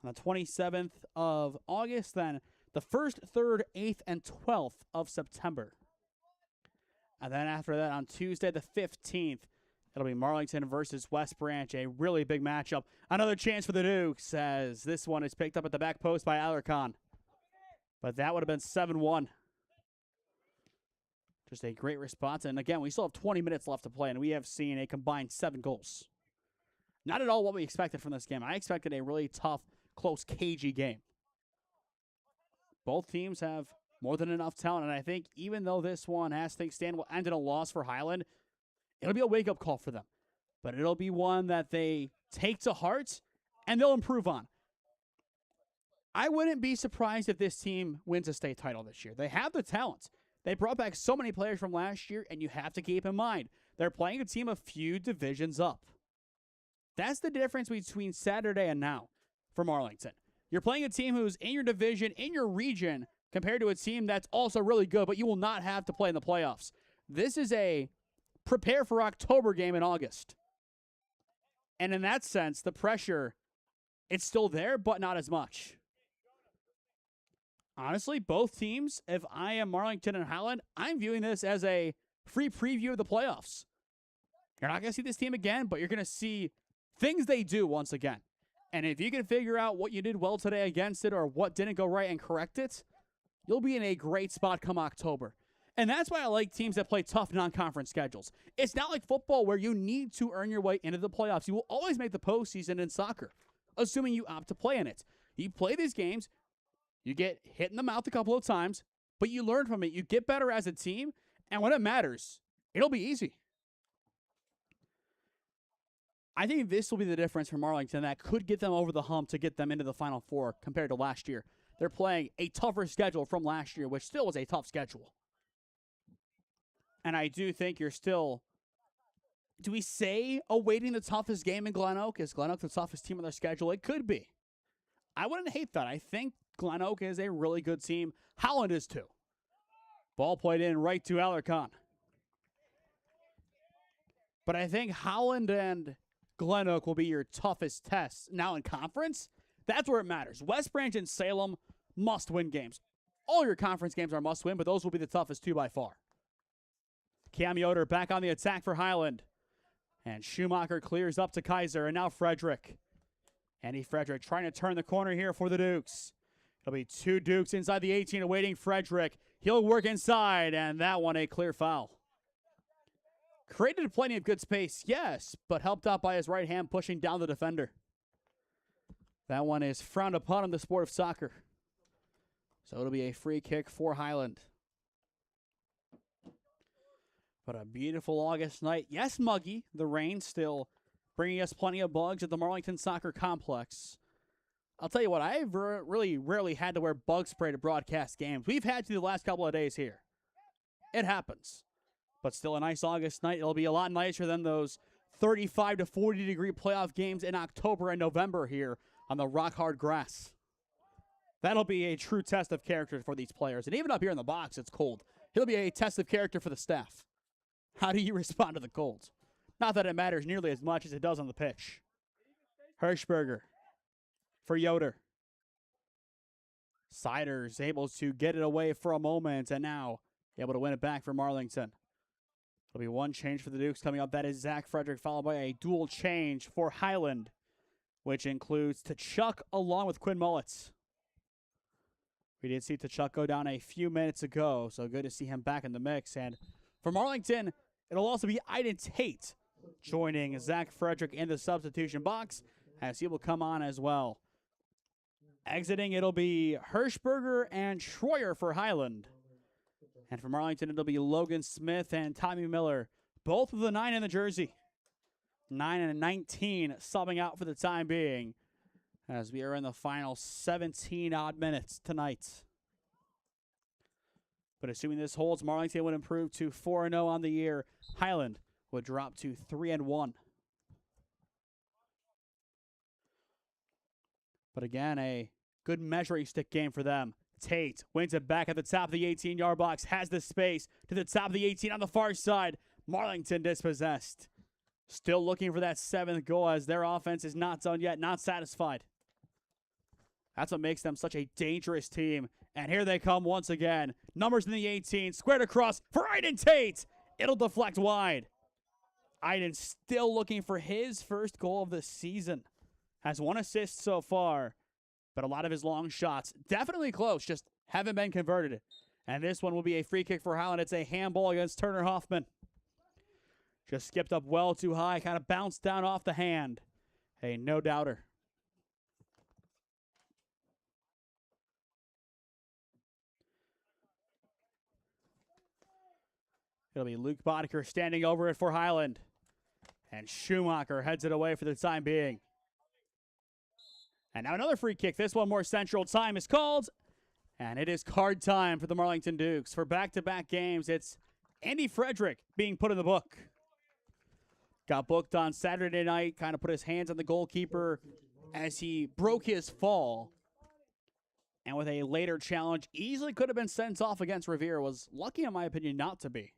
On the 27th of August, then the 1st, 3rd, 8th, and 12th of September. And then after that, on Tuesday the 15th, it'll be Marlington versus West Branch, a really big matchup. Another chance for the Dukes, as this one is picked up at the back post by Alarcon. But that would have been 7-1. Just a great response. And again, we still have 20 minutes left to play, and we have seen a combined 7 goals. Not at all what we expected from this game. I expected a really tough, close, cagey game. Both teams have more than enough talent, and I think even though this one, as things stand, will end in a loss for Hiland, it'll be a wake-up call for them. But it'll be one that they take to heart, and they'll improve on. I wouldn't be surprised if this team wins a state title this year. They have the talent. They brought back so many players from last year, and you have to keep in mind, they're playing a team a few divisions up. That's the difference between Saturday and now for Marlington. You're playing a team who's in your division, in your region, compared to a team that's also really good, but you will not have to play in the playoffs. This is a prepare for October game in August. And in that sense, the pressure, it's still there, but not as much. Honestly, both teams, if I am Marlington and Hiland, I'm viewing this as a free preview of the playoffs. You're not going to see this team again, but you're going to see things they do once again. And if you can figure out what you did well today against it or what didn't go right and correct it, you'll be in a great spot come October. And that's why I like teams that play tough non-conference schedules. It's not like football where you need to earn your way into the playoffs. You will always make the postseason in soccer, assuming you opt to play in it. You play these games, you get hit in the mouth a couple of times, but you learn from it. You get better as a team, and when it matters, it'll be easy. I think this will be the difference for Marlington that could get them over the hump to get them into the Final Four compared to last year. They're playing a tougher schedule from last year, which still was a tough schedule. And I do think you're still, do we say awaiting the toughest game in Glen Oak? Is Glen Oak the toughest team on their schedule? It could be. I wouldn't hate that. I think Glen Oak is a really good team. Howland is too. Ball played in right to Alarcon. But I think Howland and Glen Oak will be your toughest tests. Now in conference, that's where it matters. West Branch and Salem must win games. All your conference games are must win, but those will be the toughest two by far. Cam Yoder back on the attack for Hiland. And Schumacher clears up to Kaiser, and now Frederick. Andy Frederick trying to turn the corner here for the Dukes. It'll be 2 Dukes inside the 18 awaiting Frederick. He'll work inside, and that one a clear foul. Created plenty of good space, yes, but helped out by his right hand pushing down the defender. That one is frowned upon in the sport of soccer. So it'll be a free kick for Hiland. But a beautiful August night. Yes, muggy. The rain still bringing us plenty of bugs at the Marlington Soccer Complex. I'll tell you what, I've really rarely had to wear bug spray to broadcast games. We've had to the last couple of days here. It happens. But still a nice August night. It'll be a lot nicer than those 35 to 40 degree playoff games in October and November here on the rock hard grass. That'll be a true test of character for these players. And even up here in the box, it's cold. It'll be a test of character for the staff. How do you respond to the cold? Not that it matters nearly as much as it does on the pitch. Hirschberger for Yoder. Siders able to get it away for a moment and now able to win it back for Marlington. There'll be 1 change for the Dukes coming up. That is Zach Frederick, followed by a dual change for Hiland, which includes Tkachuk along with Quinn Mullets. We did see Tkachuk go down a few minutes ago, so good to see him back in the mix. And for Marlington, it'll also be Aiden Tate joining Zach Frederick in the substitution box as he will come on as well. Exiting, it'll be Hirschberger and Schroyer for Hiland. And for Marlington, it'll be Logan Smith and Tommy Miller, both with the 9 in the jersey. 9 and 19 subbing out for the time being as we are in the final 17-odd minutes tonight. But assuming this holds, Marlington would improve to 4-0 on the year. Hiland would drop to 3-1. But again, a good measuring stick game for them. Tate wins it back at the top of the 18-yard box, has the space to the top of the 18 on the far side. Marlington dispossessed. Still looking for that 7th goal as their offense is not done yet, not satisfied. That's what makes them such a dangerous team. And here they come once again. Numbers in the 18, squared across for Aiden Tate. It'll deflect wide. Aiden still looking for his first goal of the season. Has 1 assist so far, but a lot of his long shots definitely close, just haven't been converted. And this one will be a free kick for Hiland. It's a handball against Turner Hoffman. Just skipped up well too high, kind of bounced down off the hand. A no doubter. It'll be Luke Boddicker standing over it for Hiland. And Schumacher heads it away for the time being. And now another free kick. This one more central. Time is called. And it is card time for the Marlington Dukes. For back-to-back games, it's Andy Frederick being put in the book. Got booked on Saturday night, kind of put his hands on the goalkeeper as he broke his fall. And with a later challenge, easily could have been sent off against Revere. Was lucky, in my opinion, not to be.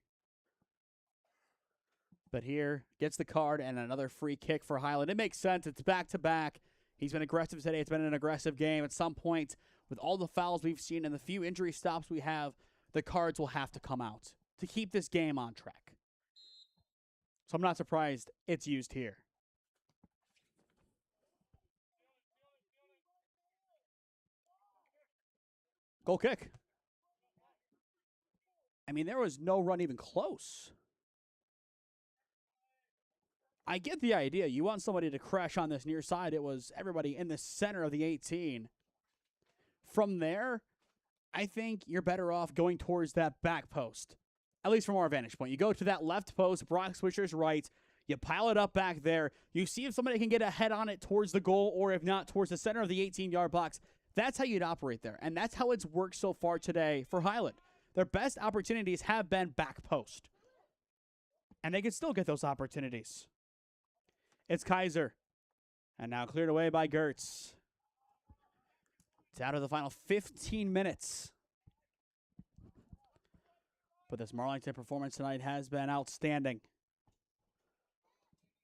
But here, gets the card and another free kick for Hiland. It makes sense. It's back-to-back. He's been aggressive today. It's been an aggressive game. At some point, with all the fouls we've seen and the few injury stops we have, the cards will have to come out to keep this game on track. So I'm not surprised it's used here. Goal kick. I mean, there was no run even close. I get the idea. You want somebody to crash on this near side. It was everybody in the center of the 18. From there, I think you're better off going towards that back post, at least from our vantage point. You go to that left post, Brock Swisher's right. You pile it up back there. You see if somebody can get a head on it towards the goal, or if not, towards the center of the 18-yard box. That's how you'd operate there, and that's how it's worked so far today for Hiland. Their best opportunities have been back post, and they can still get those opportunities. It's Kaiser. And now cleared away by Gertz. Down to the final 15 minutes. But this Marlington performance tonight has been outstanding.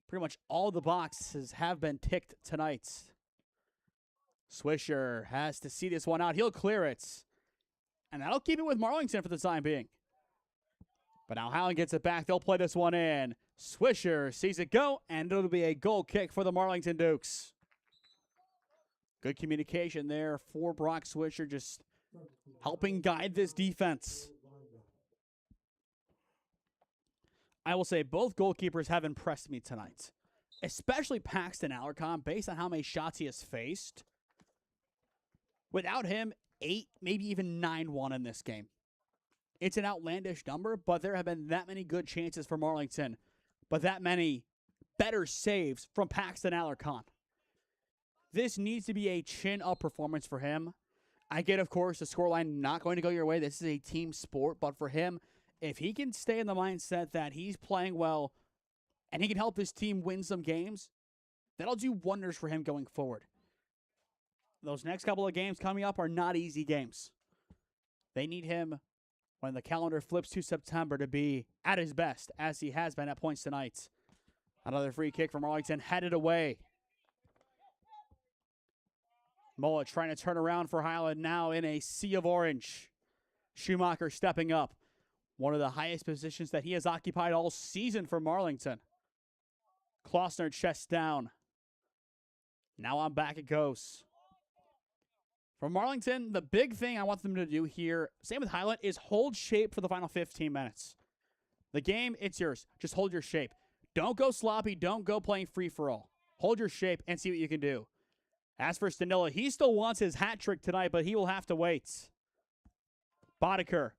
Pretty much all the boxes have been ticked tonight. Swisher has to see this one out. He'll clear it. And that'll keep it with Marlington for the time being. But now Hiland gets it back. They'll play this one in. Swisher sees it go, and it'll be a goal kick for the Marlington Dukes. Good communication there for Brock Swisher, just helping guide this defense. I will say both goalkeepers have impressed me tonight, especially Paxton Alarcon, based on how many shots he has faced. Without him, 8, maybe even 9-1 in this game. It's an outlandish number, but there have been that many good chances for Marlington, but that many better saves from Paxton Alarcon. This needs to be a chin-up performance for him. I get, of course, the scoreline not going to go your way. This is a team sport, but for him, if he can stay in the mindset that he's playing well and he can help his team win some games, that'll do wonders for him going forward. Those next couple of games coming up are not easy games. They need him, when the calendar flips to September, to be at his best, as he has been at points tonight. Another free kick from Arlington, headed away. Mullet trying to turn around for Hiland, now in a sea of orange. Schumacher stepping up. One of the highest positions that he has occupied all season for Marlington. Klossner chest down. Now on back it goes. For Marlington, the big thing I want them to do here, same with Hiland, is hold shape for the final 15 minutes. The game, it's yours. Just hold your shape. Don't go sloppy. Don't go playing free-for-all. Hold your shape and see what you can do. As for Stanilla, he still wants his hat trick tonight, but he will have to wait. Boddicker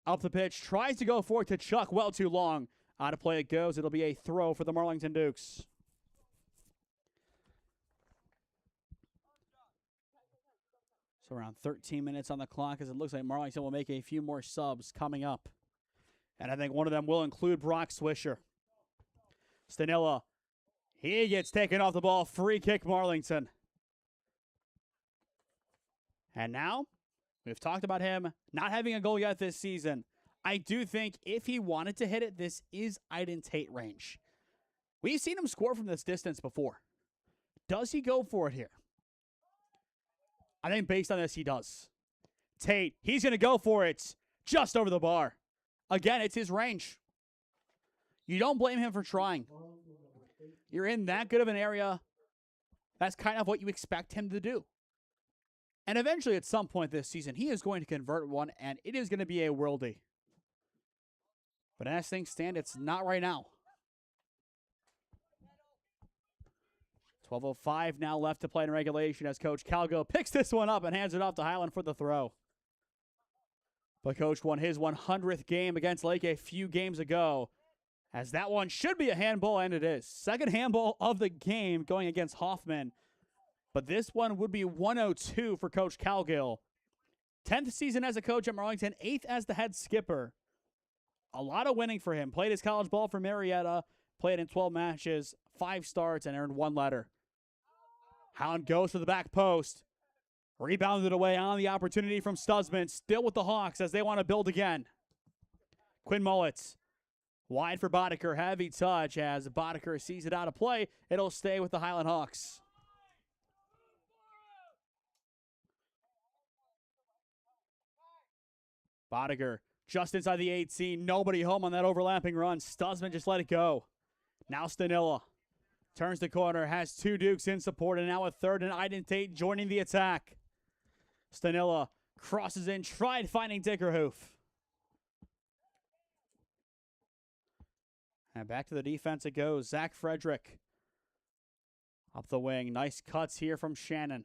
up the pitch, tries to go for it to Chuck, well too long. Out of play it goes. It'll be a throw for the Marlington Dukes. So around 13 minutes on the clock, as it looks like Marlington will make a few more subs coming up. And I think one of them will include Brock Swisher. Stanilla, he gets taken off the ball. Free kick Marlington. And now, we've talked about him not having a goal yet this season. I do think if he wanted to hit it, this is Aiden Tate range. We've seen him score from this distance before. Does he go for it here? I think based on this, he does. Tate, he's going to go for it just over the bar. Again, it's his range. You don't blame him for trying. You're in that good of an area. That's kind of what you expect him to do. And eventually, at some point this season, he is going to convert one, and it is going to be a worldie. But as things stand, it's not right now. 12:05 now left to play in regulation as Coach Calgo picks this one up and hands it off to Hiland for the throw. But Coach won his 100th game against Lake a few games ago, as that one should be a handball, and it is. Second handball of the game going against Hoffman. But this one would be 102 for Coach Calgill. 10th season as a coach at Marlington, 8th as the head skipper. A lot of winning for him. Played his college ball for Marietta, played in 12 matches, 5 starts, and earned 1 letter. Hiland goes to the back post. Rebounded away on the opportunity from Stutzman. Still with the Hawks as they want to build again. Quinn Mullets. Wide for Boddicker. Heavy touch as Boddicker sees it out of play. It'll stay with the Hiland Hawks. Boddicker just inside the 18. Nobody home on that overlapping run. Stutzman just let it go. Now Stanilla turns the corner, has 2 Dukes in support, and now a third, and Aiden Tate joining the attack. Stanilla crosses in, tried finding Dickerhoof. And back to the defense it goes. Zach Frederick up the wing. Nice cuts here from Shannon.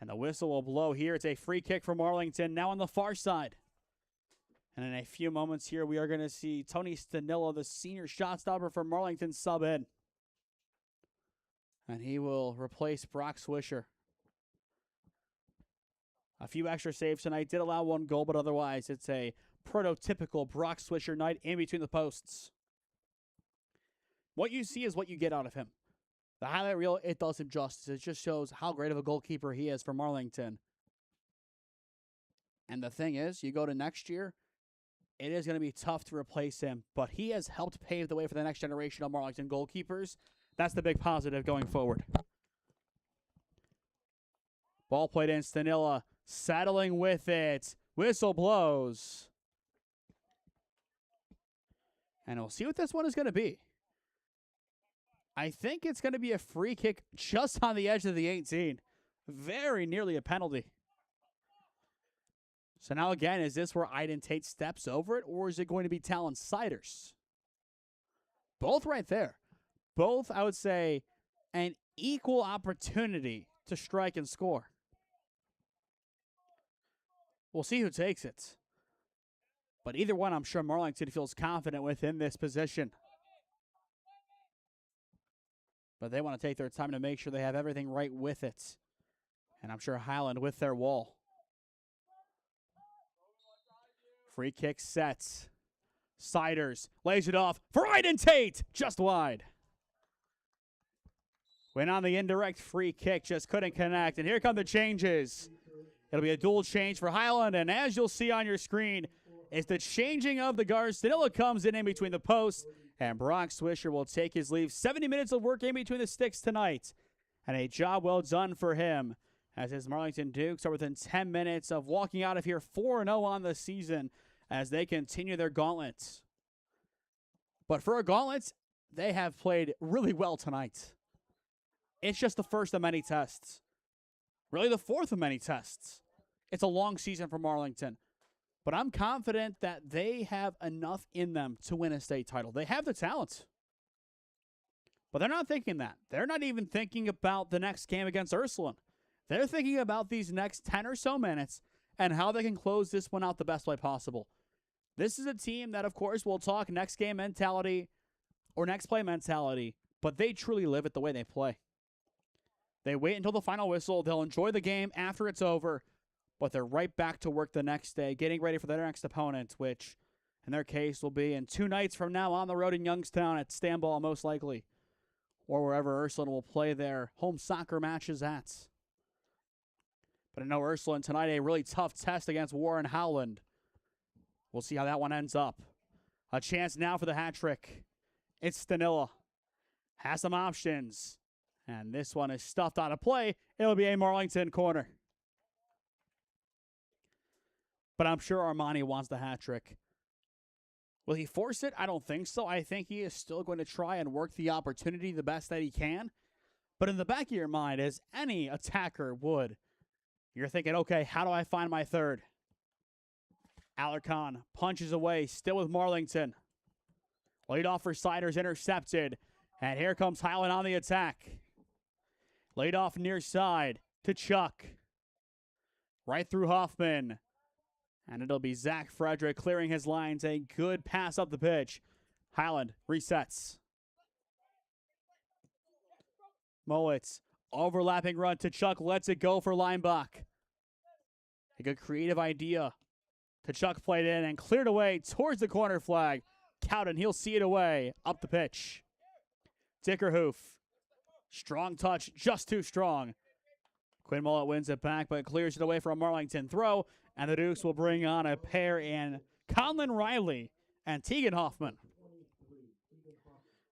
And the whistle will blow here. It's a free kick from Arlington, now on the far side. And in a few moments here, we are going to see Tony Stanilla, the senior shot stopper for Marlington, sub in. And he will replace Brock Swisher. A few extra saves tonight. Did allow 1 goal, but otherwise it's a prototypical Brock Swisher night in between the posts. What you see is what you get out of him. The highlight reel, it does him justice. It just shows how great of a goalkeeper he is for Marlington. And the thing is, you go to next year, it is going to be tough to replace him, but he has helped pave the way for the next generation of Marlington goalkeepers. That's the big positive going forward. Ball played in. Stanilla settling with it. Whistle blows. And we'll see what this one is going to be. I think it's going to be a free kick just on the edge of the 18. Very nearly a penalty. So now again, is this where Iden Tate steps over it, or is it going to be Talon Siders? Both right there. Both, I would say, an equal opportunity to strike and score. We'll see who takes it. But either one, I'm sure Marlington feels confident within this position. But they want to take their time to make sure they have everything right with it. And I'm sure Hiland with their wall. Free kick sets. Siders lays it off for Iden Tate. Just wide. Went on the indirect free kick. Just couldn't connect. And here come the changes. It'll be a dual change for Hiland. And as you'll see on your screen, is the changing of the guards. Danila comes in between the posts. And Brock Swisher will take his leave. 70 minutes of work in between the sticks tonight. And a job well done for him. As his Marlington Dukes are within 10 minutes of walking out of here 4-0 on the season as they continue their gauntlets. But for a gauntlet, they have played really well tonight. It's just the first of many tests. Really the fourth of many tests. It's a long season for Marlington. But I'm confident that they have enough in them to win a state title. They have the talent. But they're not thinking that. They're not even thinking about the next game against Ursuline. They're thinking about these next 10 or so minutes and how they can close this one out the best way possible. This is a team that, of course, will talk next game mentality or next play mentality, but they truly live it the way they play. They wait until the final whistle. They'll enjoy the game after it's over, but they're right back to work the next day, getting ready for their next opponent, which in their case will be in 2 nights from now on the road in Youngstown at Stanball, most likely, or wherever Ursuline will play their home soccer matches at. But I know Ursuline tonight, a really tough test against Warren Howland. We'll see how that one ends up. A chance now for the hat trick. It's Stanilla. Has some options. And this one is stuffed out of play. It'll be a Marlington corner. But I'm sure Armani wants the hat trick. Will he force it? I don't think so. I think he is still going to try and work the opportunity the best that he can. But in the back of your mind, as any attacker would, you're thinking, okay, how do I find my third? Alarcon punches away, still with Marlington. Laid off for Siders, intercepted. And here comes Hiland on the attack. Laid off near side to Chuck. Right through Hoffman. And it'll be Zach Frederick clearing his lines. A good pass up the pitch. Hiland resets. Mowitz, overlapping run to Chuck, lets it go for Leinbach. A good creative idea. To Chuck played in and cleared away towards the corner flag. Cowden, he'll see it away up the pitch. Dickerhoof. Strong touch, just too strong. Quinn Mullet wins it back, but clears it away from a Marlington throw. And the Dukes will bring on a pair in Conlon Riley and Tegan Hoffman.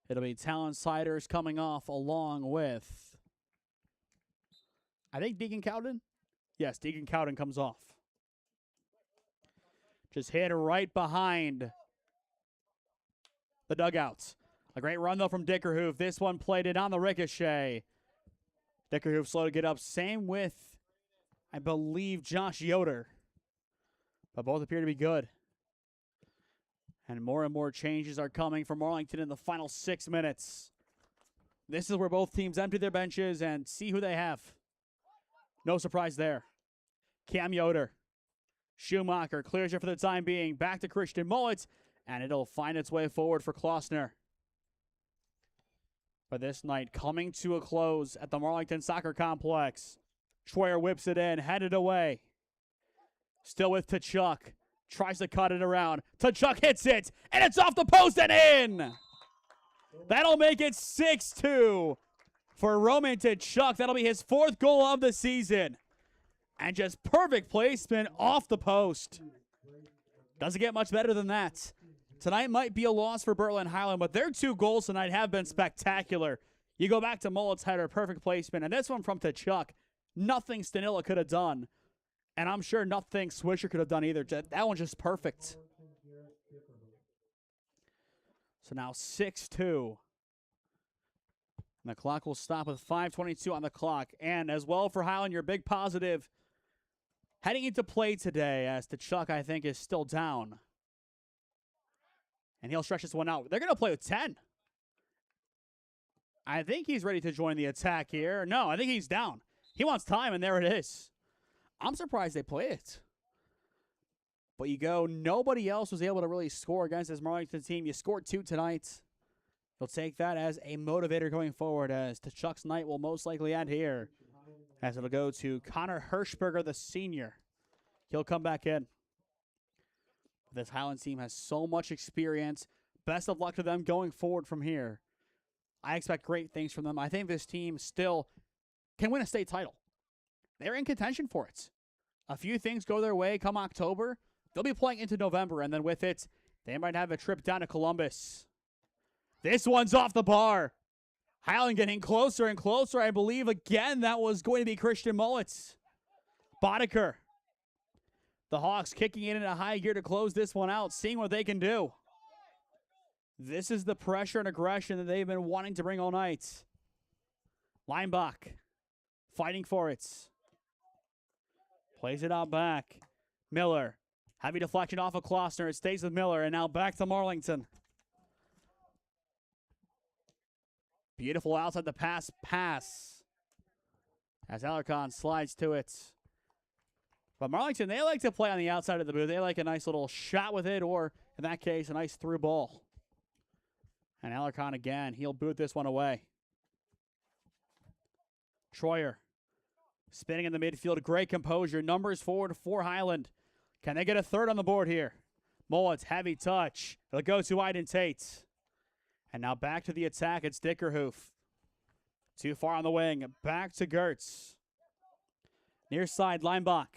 It'll be Talon Siders coming off along with, I think, Deegan Cowden? Yes, Deegan Cowden comes off. Just hit right behind the dugouts. A great run, though, from Dickerhoof. This one played it on the ricochet. Dickerhoof slow to get up. Same with, I believe, Josh Yoder. But both appear to be good. And more changes are coming from Marlington in the final 6 minutes. This is where both teams empty their benches and see who they have. No surprise there. Cam Yoder. Schumacher clears it for the time being. Back to Christian Mullet. And it'll find its way forward for Klossner. But this night coming to a close at the Marlington Soccer Complex. Schwer whips it in, headed away. Still with Tkachuk. Tries to cut it around. Tkachuk hits it, and it's off the post and in. That'll make it 6-2 for Roman Tkachuk. That'll be his 4th goal of the season. And just perfect placement off the post. Doesn't get much better than that. Tonight might be a loss for Berlin Highland, but their 2 goals tonight have been spectacular. You go back to Mullet's header, perfect placement, and this one from Tkachuk. Nothing Stanilla could have done. And I'm sure nothing Swisher could have done either. That one's just perfect. So now 6-2. And the clock will stop with 5:22 on the clock. And as well for Hiland, your big positive heading into play today, as Tkachuk, I think, is still down. And he'll stretch this one out. They're going to play with 10. I think he's ready to join the attack here. No, I think he's down. He wants time, and there it is. I'm surprised they play it. But you go, nobody else was able to really score against this Marlington team. You scored 2 tonight. You'll take that as a motivator going forward, as Tkachuk's night will most likely end here, as it'll go to Connor Hirschberger, the senior. He'll come back in. This Hiland team has so much experience. Best of luck to them going forward from here. I expect great things from them. I think this team still can win a state title. They're in contention for it. A few things go their way come October. They'll be playing into November, and then with it, they might have a trip down to Columbus. This one's off the bar. Hiland getting closer and closer. I believe, again, that was going to be Christian Mullets. Boddicker. The Hawks kicking it in a high gear to close this one out, seeing what they can do. This is the pressure and aggression that they've been wanting to bring all night. Leinbach fighting for it. Plays it out back. Miller. Heavy deflection off of Klossner. It stays with Miller, and now back to Marlington. Beautiful outside the pass. As Alarcon slides to it. But Marlington, they like to play on the outside of the booth. They like a nice little shot with it, or in that case, a nice through ball. And Alarcon again, he'll boot this one away. Troyer spinning in the midfield. Great composure. Numbers forward for Hiland. Can they get a third on the board here? Mullets, heavy touch. It'll go to Iden Tate. And now back to the attack. It's Dickerhoof. Too far on the wing. Back to Gertz. Near side, Leinbach.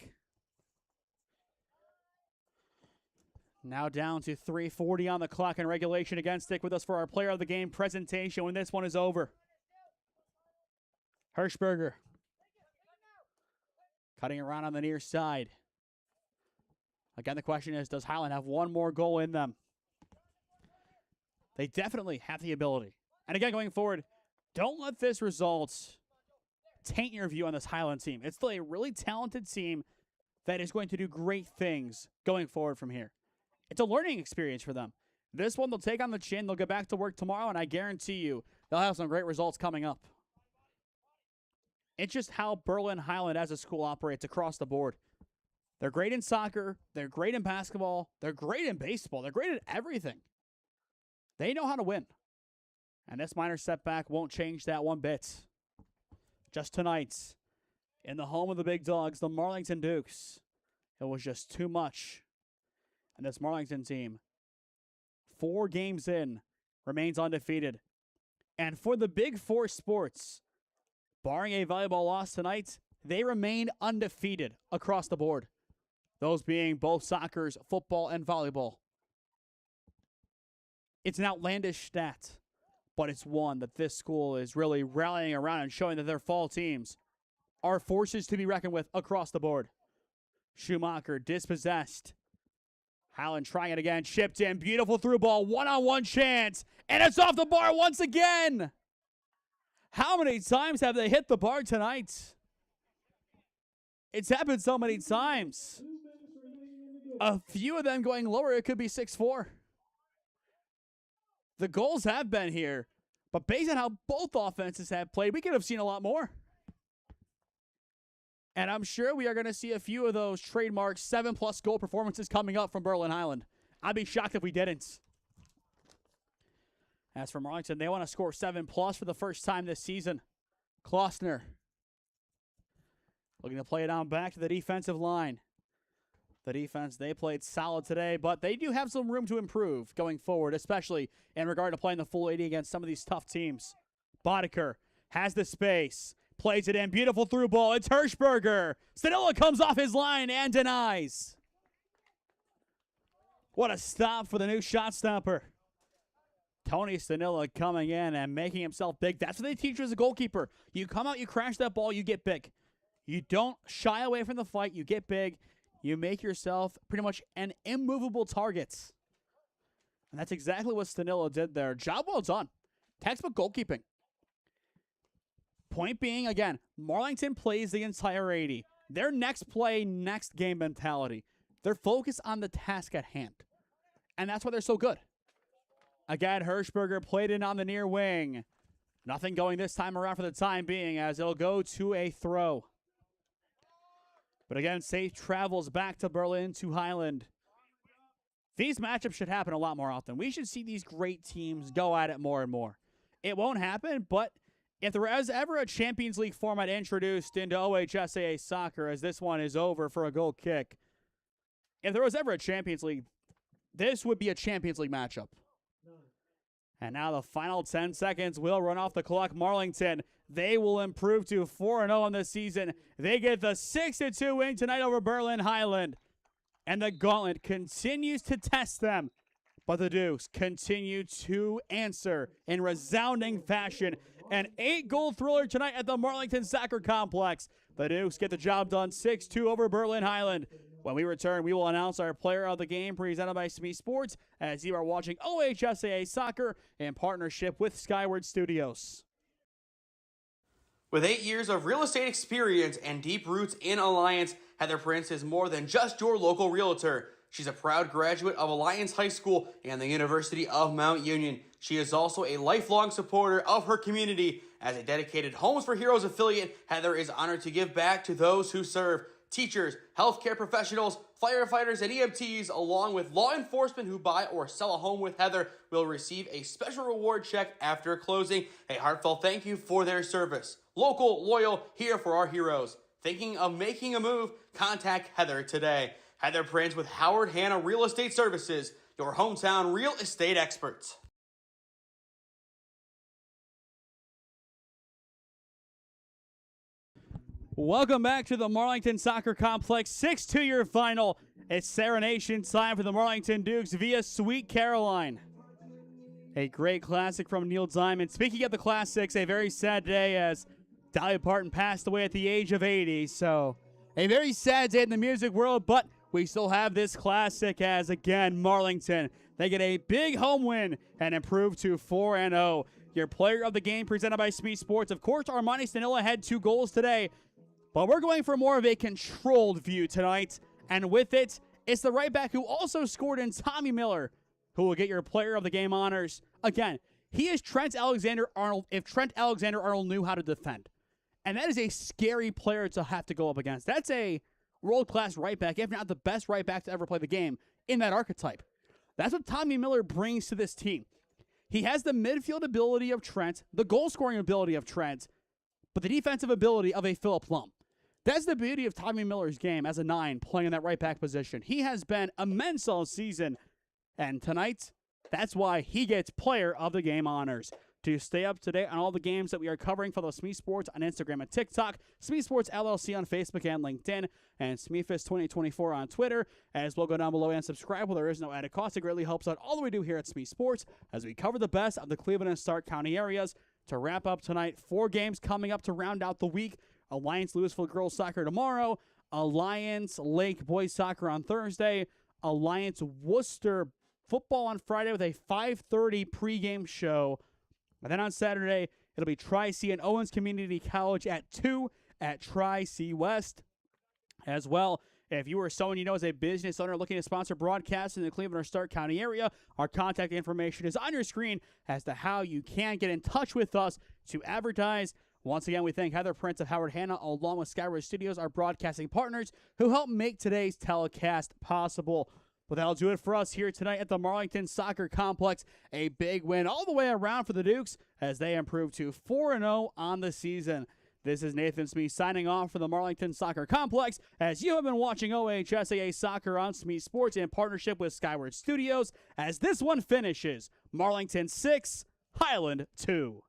Now down to 3:40 on the clock in regulation. Again, stick with us for our player of the game presentation when this one is over. Hirschberger. Cutting around on the near side. Again, the question is, does Hiland have one more goal in them? They definitely have the ability. And again, going forward, don't let this result taint your view on this Hiland team. It's still a really talented team that is going to do great things going forward from here. It's a learning experience for them. This one they'll take on the chin. They'll get back to work tomorrow, and I guarantee you they'll have some great results coming up. It's just how Berlin Hiland as a school operates across the board. They're great in soccer. They're great in basketball. They're great in baseball. They're great at everything. They know how to win. And this minor setback won't change that one bit. Just tonight, in the home of the big dogs, the Marlington Dukes, it was just too much. And this Marlington team, 4 games in, remains undefeated. And for the Big Four sports, barring a volleyball loss tonight, they remain undefeated across the board. Those being both soccer's, football, and volleyball. It's an outlandish stat, but it's one that this school is really rallying around and showing that their fall teams are forces to be reckoned with across the board. Schumacher dispossessed. Hiland trying it again, chipped in, beautiful through ball, one-on-one chance, and it's off the bar once again. How many times have they hit the bar tonight? It's happened so many times. A few of them going lower, it could be 6-4. The goals have been here, but based on how both offenses have played, we could have seen a lot more. And I'm sure we are going to see a few of those trademark 7+ goal performances coming up from Berlin Hiland. I'd be shocked if we didn't. As for Marlington, they want to score 7+ for the first time this season. Klossner looking to play it on back to the defensive line. The defense, they played solid today, but they do have some room to improve going forward, especially in regard to playing the full 80 against some of these tough teams. Boddicker has the space, plays it in, beautiful through ball. It's Hirschberger. Stanilla comes off his line and denies. What a stop for the new shot stopper. Tony Stanilla coming in and making himself big. That's what they teach you as a goalkeeper. You come out, you crash that ball, you get big. You don't shy away from the fight, you get big. You make yourself pretty much an immovable target. And that's exactly what Stanilla did there. Job well done. Textbook goalkeeping. Point being, again, Marlington plays the entire 80. Their next play, next game mentality. They're focused on the task at hand. And that's why they're so good. Again, Hirschberger played in on the near wing. Nothing going this time around for the time being as it'll go to a throw. But again, safe travels back to Berlin to Hiland. These matchups should happen a lot more often. We should see these great teams go at it more and more. It won't happen, but if there was ever a Champions League format introduced into OHSAA soccer, as this one is over for a goal kick, if there was ever a Champions League, this would be a Champions League matchup. And now the final 10 seconds will run off the clock. Marlington, they will improve to 4-0 on the season. They get the 6-2 win tonight over Berlin Hiland. And the gauntlet continues to test them. But the Dukes continue to answer in resounding fashion. An 8-goal thriller tonight at the Marlington Soccer Complex. The Dukes get the job done 6-2 over Berlin Hiland. When we return, we will announce our player of the game presented by SmeeSports as you are watching OHSAA Soccer in partnership with Skyward Studios. With 8 years of real estate experience and deep roots in Alliance, Heather Prince is more than just your local realtor. She's a proud graduate of Alliance High School and the University of Mount Union. She is also a lifelong supporter of her community. As a dedicated Homes for Heroes affiliate, Heather is honored to give back to those who serve. Teachers, healthcare professionals, firefighters, and EMTs, along with law enforcement who buy or sell a home with Heather, will receive a special reward check after closing. A heartfelt thank you for their service. Local, loyal, here for our heroes. Thinking of making a move? Contact Heather today. Heather Prince with Howard Hanna Real Estate Services, your hometown real estate experts. Welcome back to the Marlington Soccer Complex 6-2 final. It's Serenation time for the Marlington Dukes via Sweet Caroline. A great classic from Neil Diamond. Speaking of the classics, a very sad day as Dolly Parton passed away at the age of 80. So a very sad day in the music world, but we still have this classic as, again, Marlington. They get a big home win and improve to 4-0. Your player of the game presented by SmeeSports. Of course, Armani Stanilla had 2 goals today. But we're going for more of a controlled view tonight. And with it, it's the right back who also scored in Tommy Miller, who will get your player of the game honors. Again, he is Trent Alexander-Arnold if Trent Alexander-Arnold knew how to defend. And that is a scary player to have to go up against. That's a world-class right back, if not the best right back to ever play the game in that archetype. That's what Tommy Miller brings to this team. He has the midfield ability of Trent, the goal-scoring ability of Trent, but the defensive ability of a Philip Lum. That's the beauty of Tommy Miller's game as a 9 playing in that right back position. He has been immense all season. And tonight, that's why he gets player of the game honors. To stay up to date on all the games that we are covering, follow SmeeSports on Instagram and TikTok, SmeeSports LLC on Facebook and LinkedIn, and SmeeFist2024 on Twitter. As well, go down below and subscribe. Well, there is no added cost. It greatly helps out all that we do here at SmeeSports as we cover the best of the Cleveland and Stark County areas. To wrap up tonight, 4 games coming up to round out the week. Alliance Louisville girls soccer tomorrow, Alliance Lake boys soccer on Thursday, Alliance Worcester football on Friday with a 5:30 pregame show. And then on Saturday, it'll be Tri-C and Owens Community College at 2 at Tri-C West. As well, if you or someone you know is a business owner looking to sponsor broadcasts in the Cleveland or Stark County area, our contact information is on your screen as to how you can get in touch with us to advertise. Once again, we thank Heather Prince of Howard Hanna along with Skyward Studios, our broadcasting partners, who help make today's telecast possible. But that'll do it for us here tonight at the Marlington Soccer Complex. A big win all the way around for the Dukes as they improve to 4-0 on the season. This is Nathan Smee signing off for the Marlington Soccer Complex as you have been watching OHSAA Soccer on SmeeSports in partnership with Skyward Studios as this one finishes Marlington 6, Hiland 2.